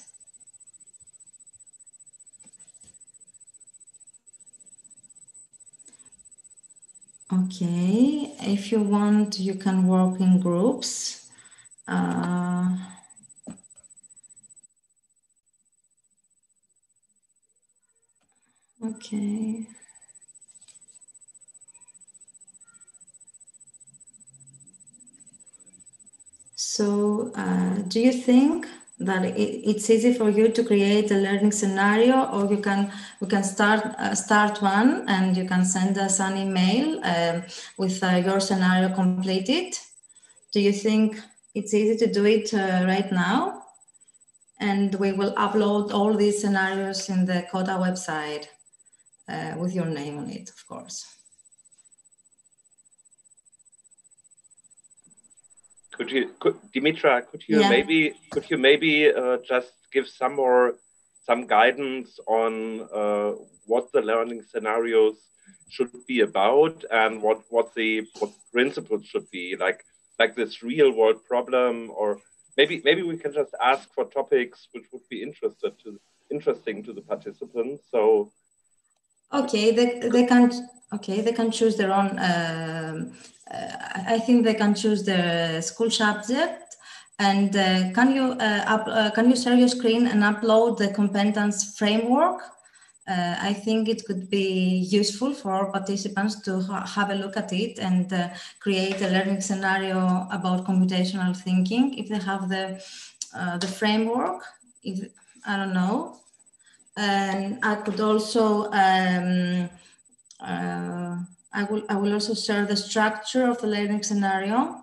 Okay, if you want, you can work in groups. Okay. So do you think that it's easy for you to create a learning scenario, or we can start one and you can send us an email with your scenario completed? Do you think it's easy to do it right now? And we will upload all these scenarios in the COTA website with your name on it, of course. Dimitra, could you maybe just give some guidance on what the learning scenarios should be about, and what principles should be, like this real world problem, or maybe we can just ask for topics which would be interesting to the participants. So okay, they can choose their own. I think they can choose their school subject. And can you share your screen and upload the competence framework? I think it could be useful for participants to have a look at it and create a learning scenario about computational thinking if they have the framework. I don't know. And I could also I will also share the structure of the learning scenario,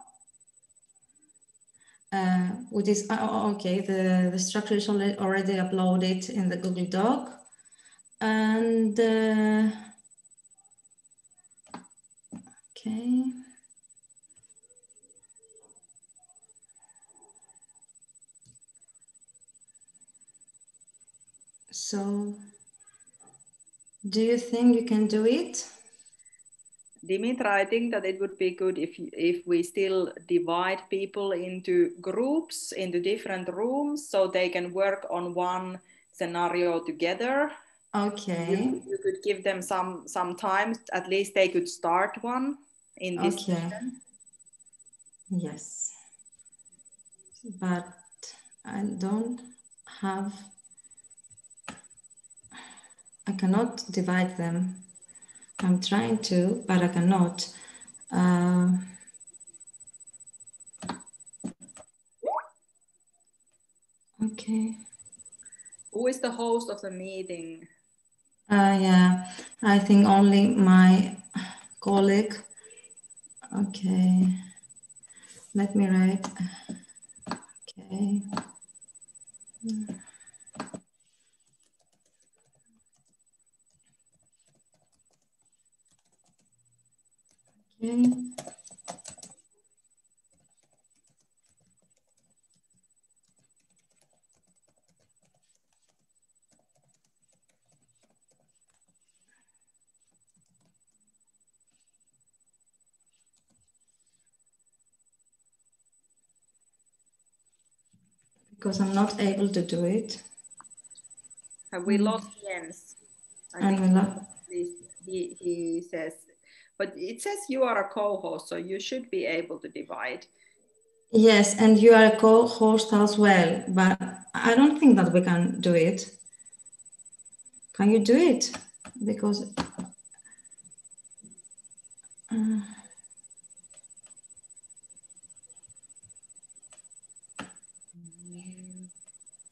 which is okay. The structure is already uploaded in the Google Doc, and okay. So, do you think you can do it? Dimitra, I think that it would be good if we still divide people into groups, into different rooms, so they can work on one scenario together. Okay. You could give them some time. At least they could start one in this session. Yes. But I don't have, I cannot divide them. I'm trying to, but I cannot. Okay. Who is the host of the meeting? Yeah, I think only my colleague. Okay. Let me write. Okay. Okay. Because I'm not able to do it. Have we lost Jens? I And think he says, but it says you are a co-host, so you should be able to divide. yes, and you are a co-host as well, but I don't think that we can do it. Can you do it? Because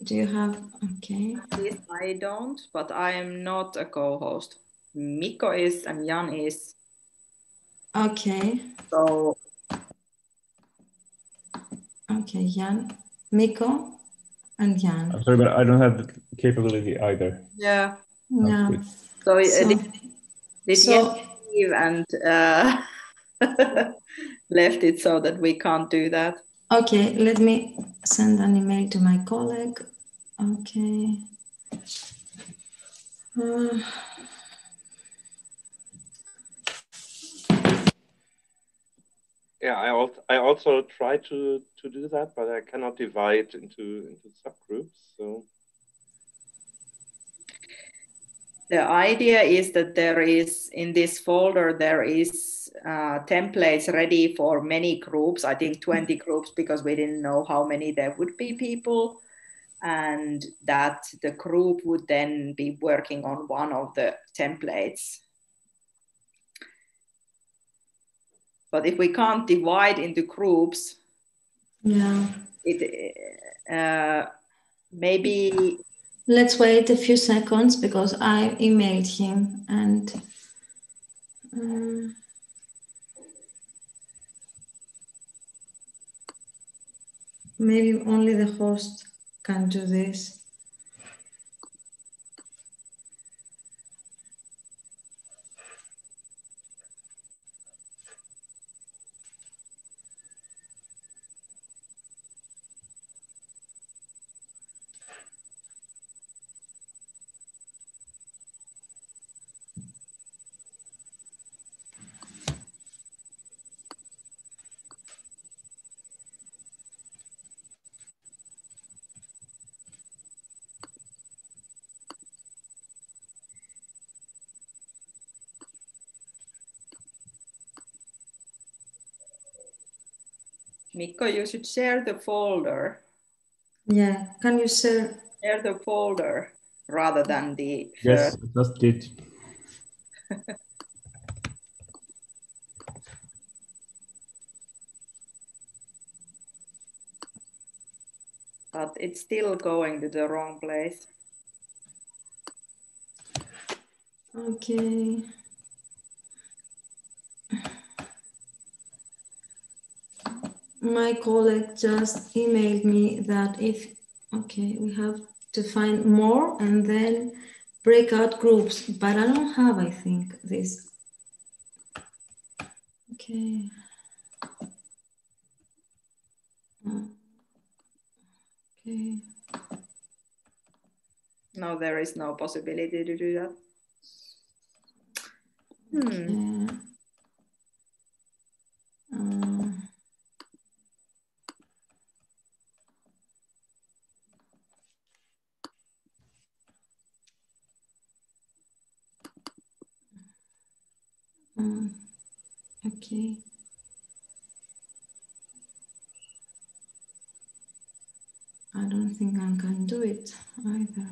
do you have, okay. At least I don't, but I am not a co-host. Mikko is and Jan is. Okay. So Okay, Jan, Mikko and Jan. I'm sorry, but I don't have the capability either. yeah. Yeah. So, So, did so Jens leave and left it so that we can't do that? okay, let me send an email to my colleague. Okay. Yeah, I also try to do that, but I cannot divide into subgroups. So the idea is that there is in this folder there is templates ready for many groups. I think 20 groups, because we didn't know how many there would be people, and that the group would then be working on one of the templates. But if we can't divide into groups, yeah. Maybe let's wait a few seconds because I emailed him and maybe only the host can do this. Mikko, you should share the folder. Yeah, can you share the folder rather than the Yes, first. I just did. But it's still going to the wrong place. Okay. My colleague just emailed me that okay, we have to find more and then break out groups, but I don't have, I think, this. Okay. Okay. No, there is no possibility to do that. Okay. Okay. I don't think I can do it either.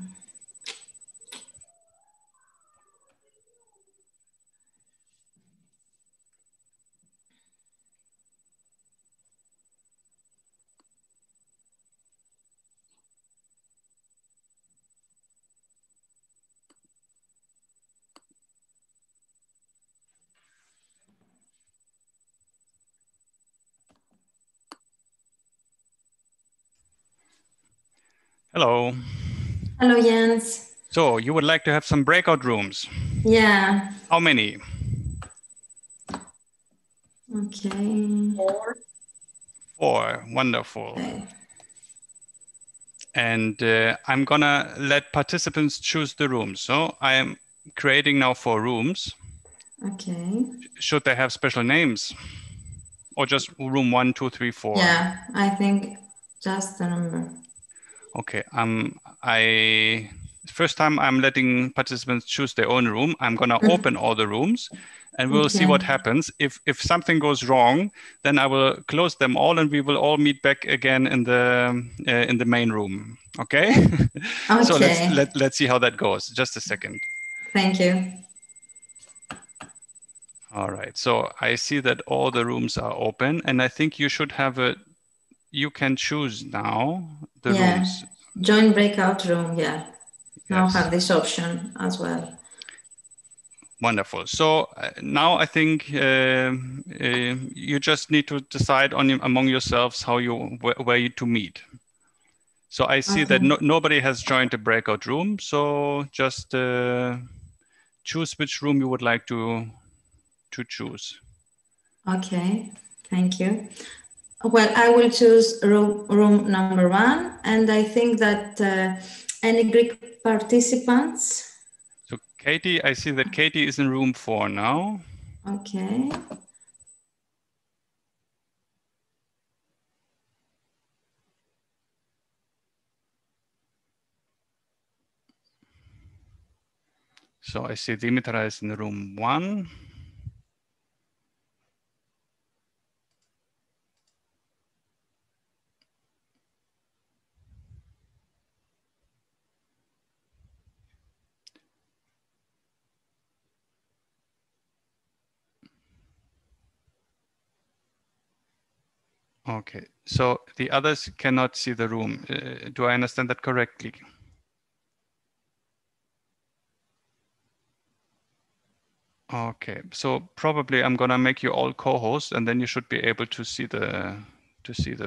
Hello. Hello, Jens. So you would like to have some breakout rooms. Yeah. How many? Okay. 4. 4. Wonderful. Okay. And I'm gonna let participants choose the rooms. So I am creating now 4 rooms. Okay. Should they have special names? Or just room 1, 2, 3, 4? Yeah, I think just the number. Okay. First time I'm letting participants choose their own room. I'm gonna open all the rooms and we'll see what happens. If something goes wrong, then I will close them all and we will all meet back again in the main room. Okay? So Okay. let's see how that goes. Just a second. Thank you. All right. So I see that all the rooms are open and I think you should have you can choose now the rooms. Join breakout room. Yeah. Now Yes. have this option as well. Wonderful. So now I think you just need to decide among yourselves where you to meet. So I see that nobody has joined the breakout room. So just choose which room you would like to choose. Okay. Thank you. Well, I will choose room number 1, and I think that any Greek participants. So Katie, I see that Katie is in room 4 now. Okay. So I see Dimitra is in room 1. Okay, so the others cannot see the room. Do I understand that correctly? Okay, so probably I'm gonna make you all co-hosts, and then you should be able to see the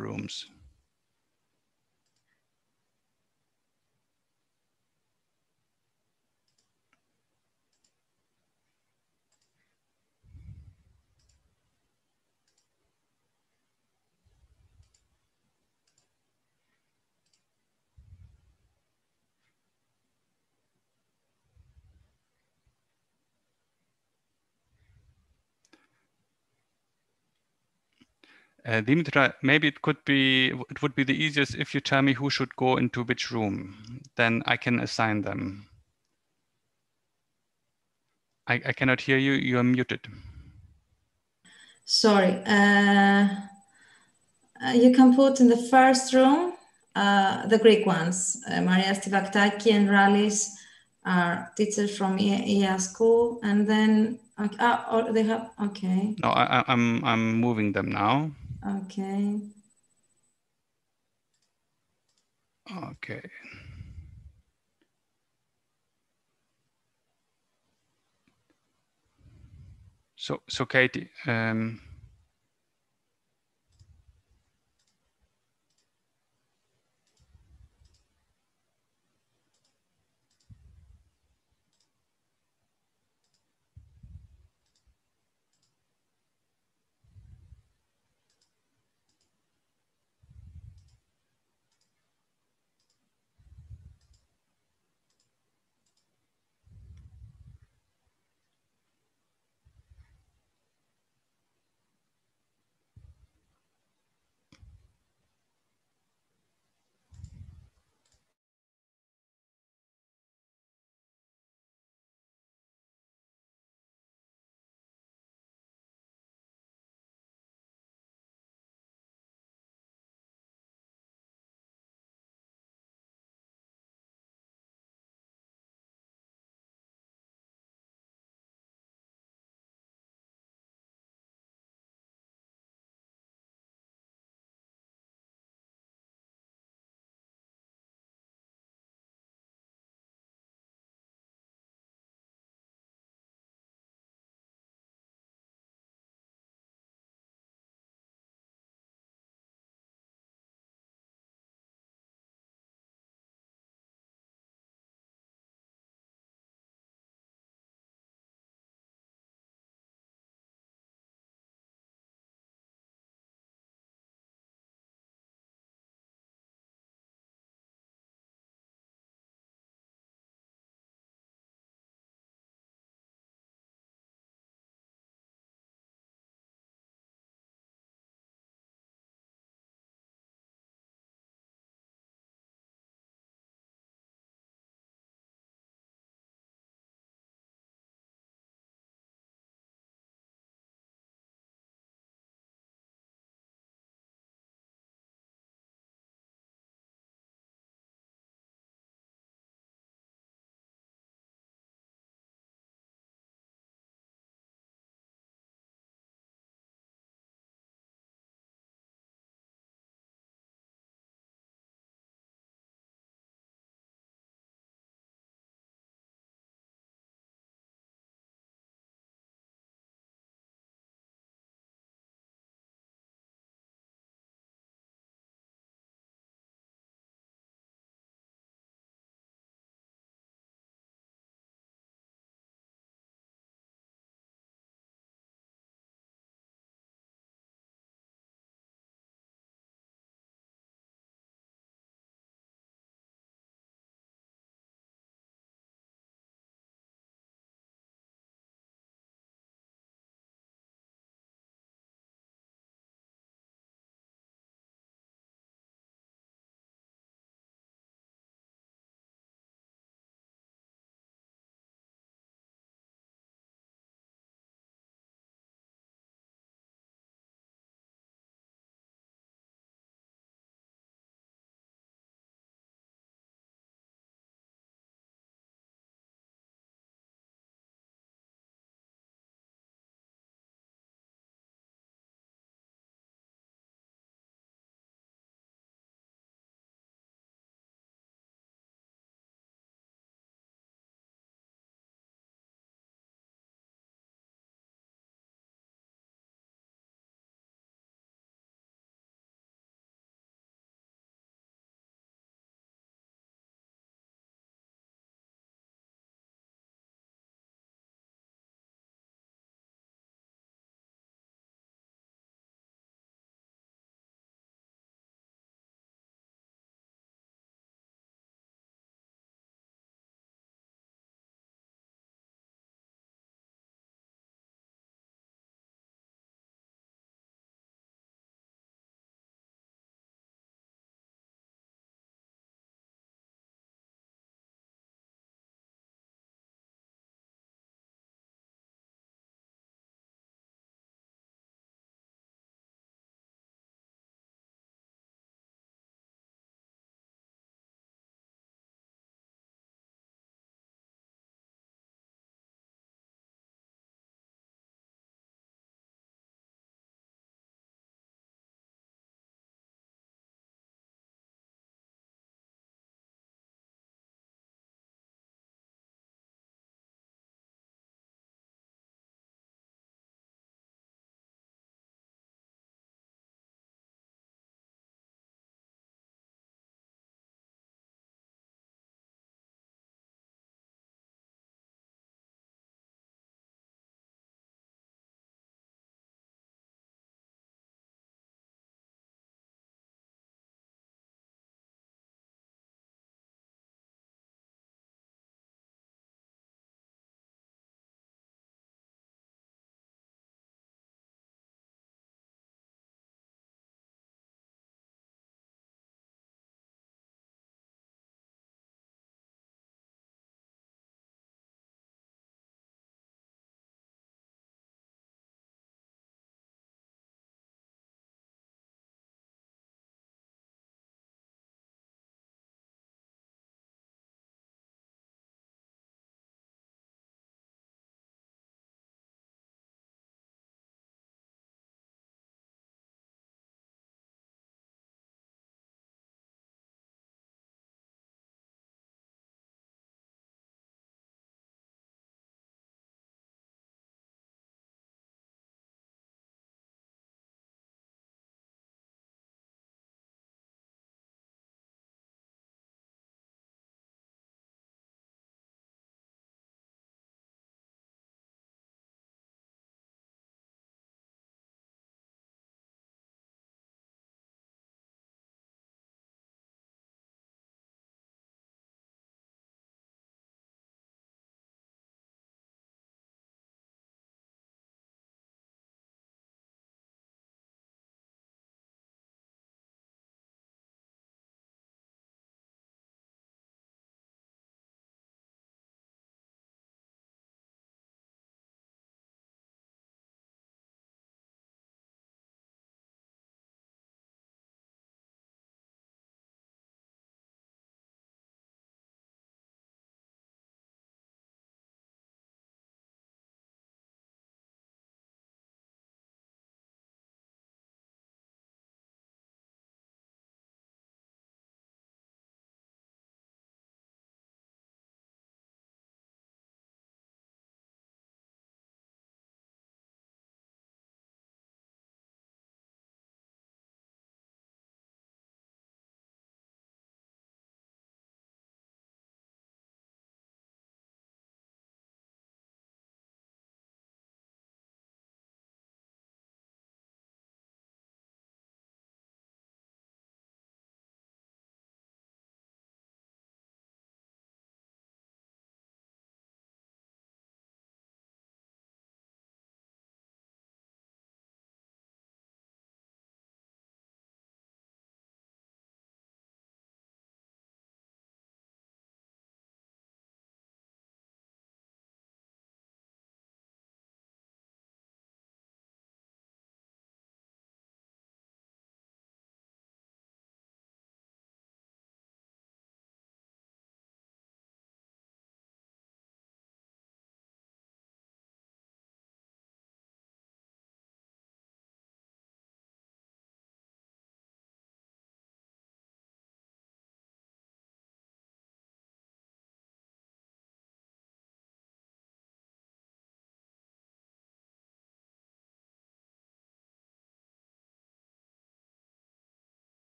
rooms. Dimitra, maybe it would be the easiest if you tell me who should go into which room. Then I can assign them. I cannot hear you. You are muted. Sorry. You can put in the first room the Greek ones. Maria Stivaktaki and Rallis are teachers from EA school, and then or they have okay. No, I'm moving them now. Okay. Okay. So Katie.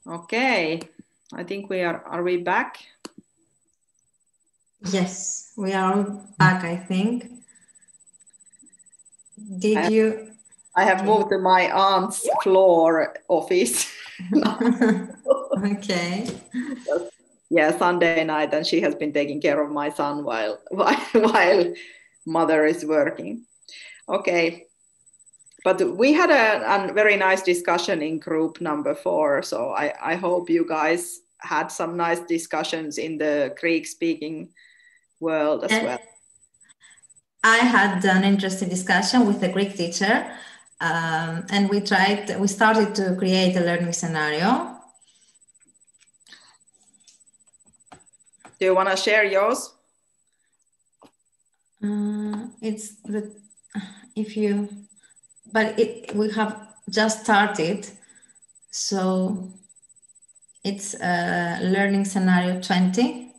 Okay, I think are we back? Yes, we are back, I think. Did you? I have moved to my aunt's floor office. Okay. Yeah, Sunday night, and she has been taking care of my son while mother is working. Okay. But we had a very nice discussion in group number 4. So I hope you guys had some nice discussions in the Greek-speaking world as well. I had an interesting discussion with the Greek teacher, and we started to create a learning scenario. Do you want to share yours? We have just started, so it's learning scenario 20.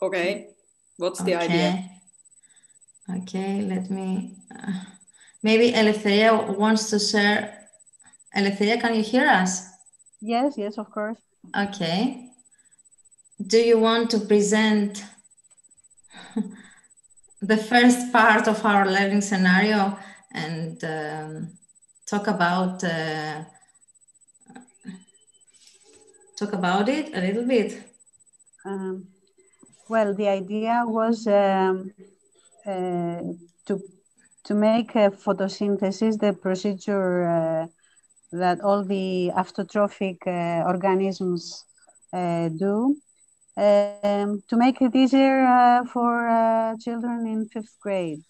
Okay, what's the idea? Okay, let me, maybe Eleftheria wants to share. Eleftheria, can you hear us? Yes, yes, of course. Okay. Do you want to present the first part of our learning scenario and talk about it a little bit? Well, the idea was to make a photosynthesis, the procedure that all the autotrophic organisms do, to make it easier for children in 5th grade.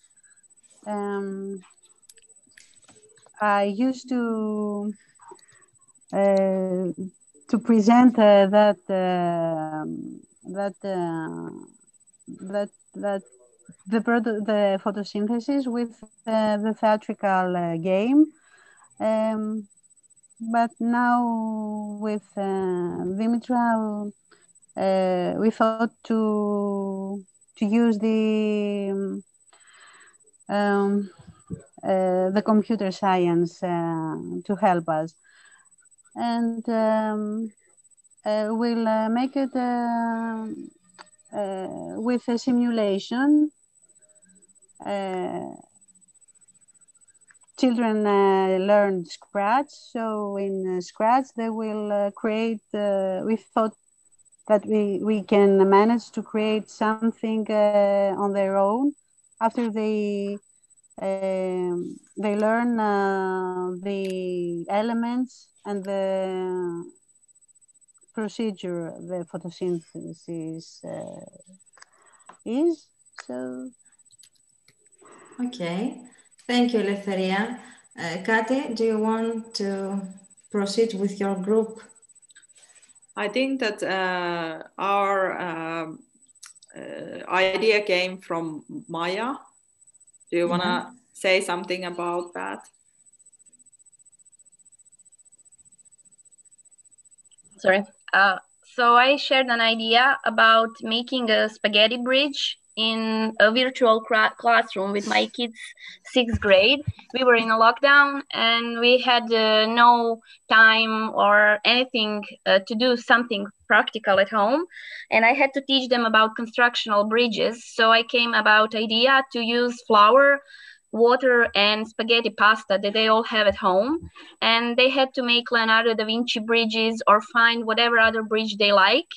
I used to present the photosynthesis with the theatrical game. But now with Dimitra, we thought to use the computer science to help us, and we'll make it with a simulation. Children learn Scratch, so in Scratch they will create, we thought that we can manage to create something on their own after they learn the elements and the procedure the photosynthesis is. So. Okay, thank you, Eleftheria. Kati, do you want to proceed with your group? I think that our idea came from Maya. Do you want to say something about that? Sorry. So I shared an idea about making a spaghetti bridge in a virtual classroom with my kids, 6th grade. We were in a lockdown and we had no time or anything to do something practical at home. And I had to teach them about constructional bridges. So I came about idea to use flour, water and spaghetti pasta that they all have at home, and they had to make Leonardo da Vinci bridges or find whatever other bridge they like,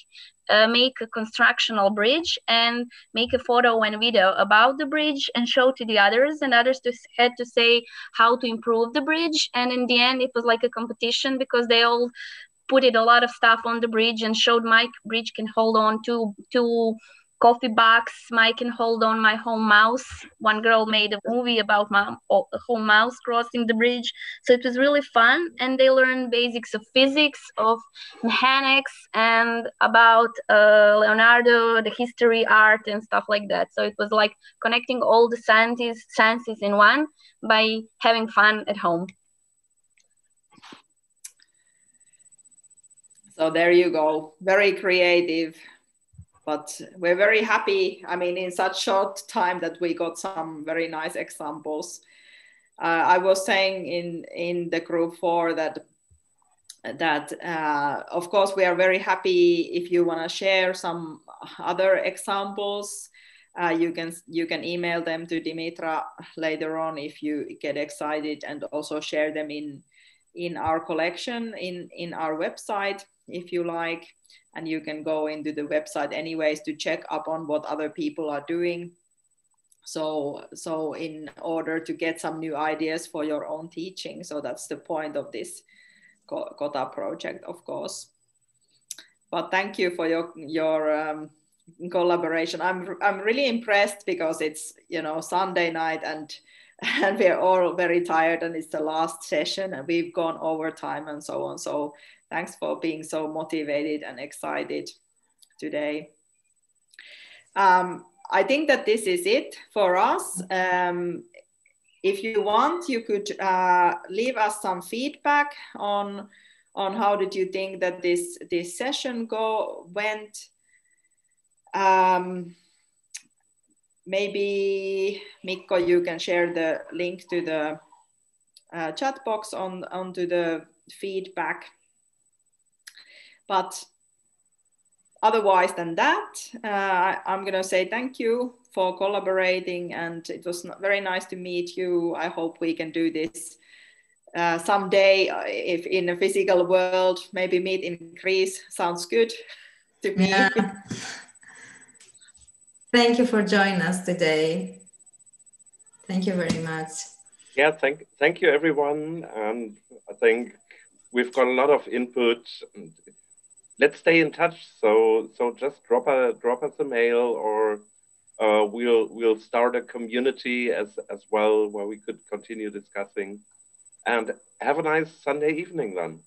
make a constructional bridge and make a photo and video about the bridge and show to the others, and others had to say how to improve the bridge. And in the end it was like a competition because they all put a lot of stuff on the bridge and showed my bridge can hold on to coffee box, Mike can hold on my home mouse. One girl made a movie about my home mouse crossing the bridge. So it was really fun, and they learned basics of physics, of mechanics, and about Leonardo, the history, art, and stuff like that. So it was like connecting all the sciences in one by having fun at home. So there you go, very creative. But we're very happy, I mean, in such short time that we got some very nice examples. I was saying in the group 4 that that of course we are very happy if you want to share some other examples. You can email them to Dimitra later on if you get excited, and also share them in our collection in our website if you like. And you can go into the website anyways to check up on what other people are doing. So in order to get some new ideas for your own teaching. So that's the point of this COTA project, of course. But thank you for your collaboration. I'm really impressed because it's, you know, Sunday night and we're all very tired and it's the last session and we've gone over time and so on. So thanks for being so motivated and excited today. I think that this is it for us. If you want, you could leave us some feedback on how did you think that this session went. Maybe Mikko, you can share the link to the chat box onto the feedback. But otherwise than that, I'm going to say thank you for collaborating, and it was very nice to meet you. I hope we can do this someday, if in a physical world, maybe meet in Greece. Sounds good to me. Yeah. Thank you for joining us today. Thank you very much. Yeah, thank you everyone. And I think we've got a lot of input. Let's stay in touch. So just drop us a mail, or we'll start a community as well where we could continue discussing. And have a nice Sunday evening then.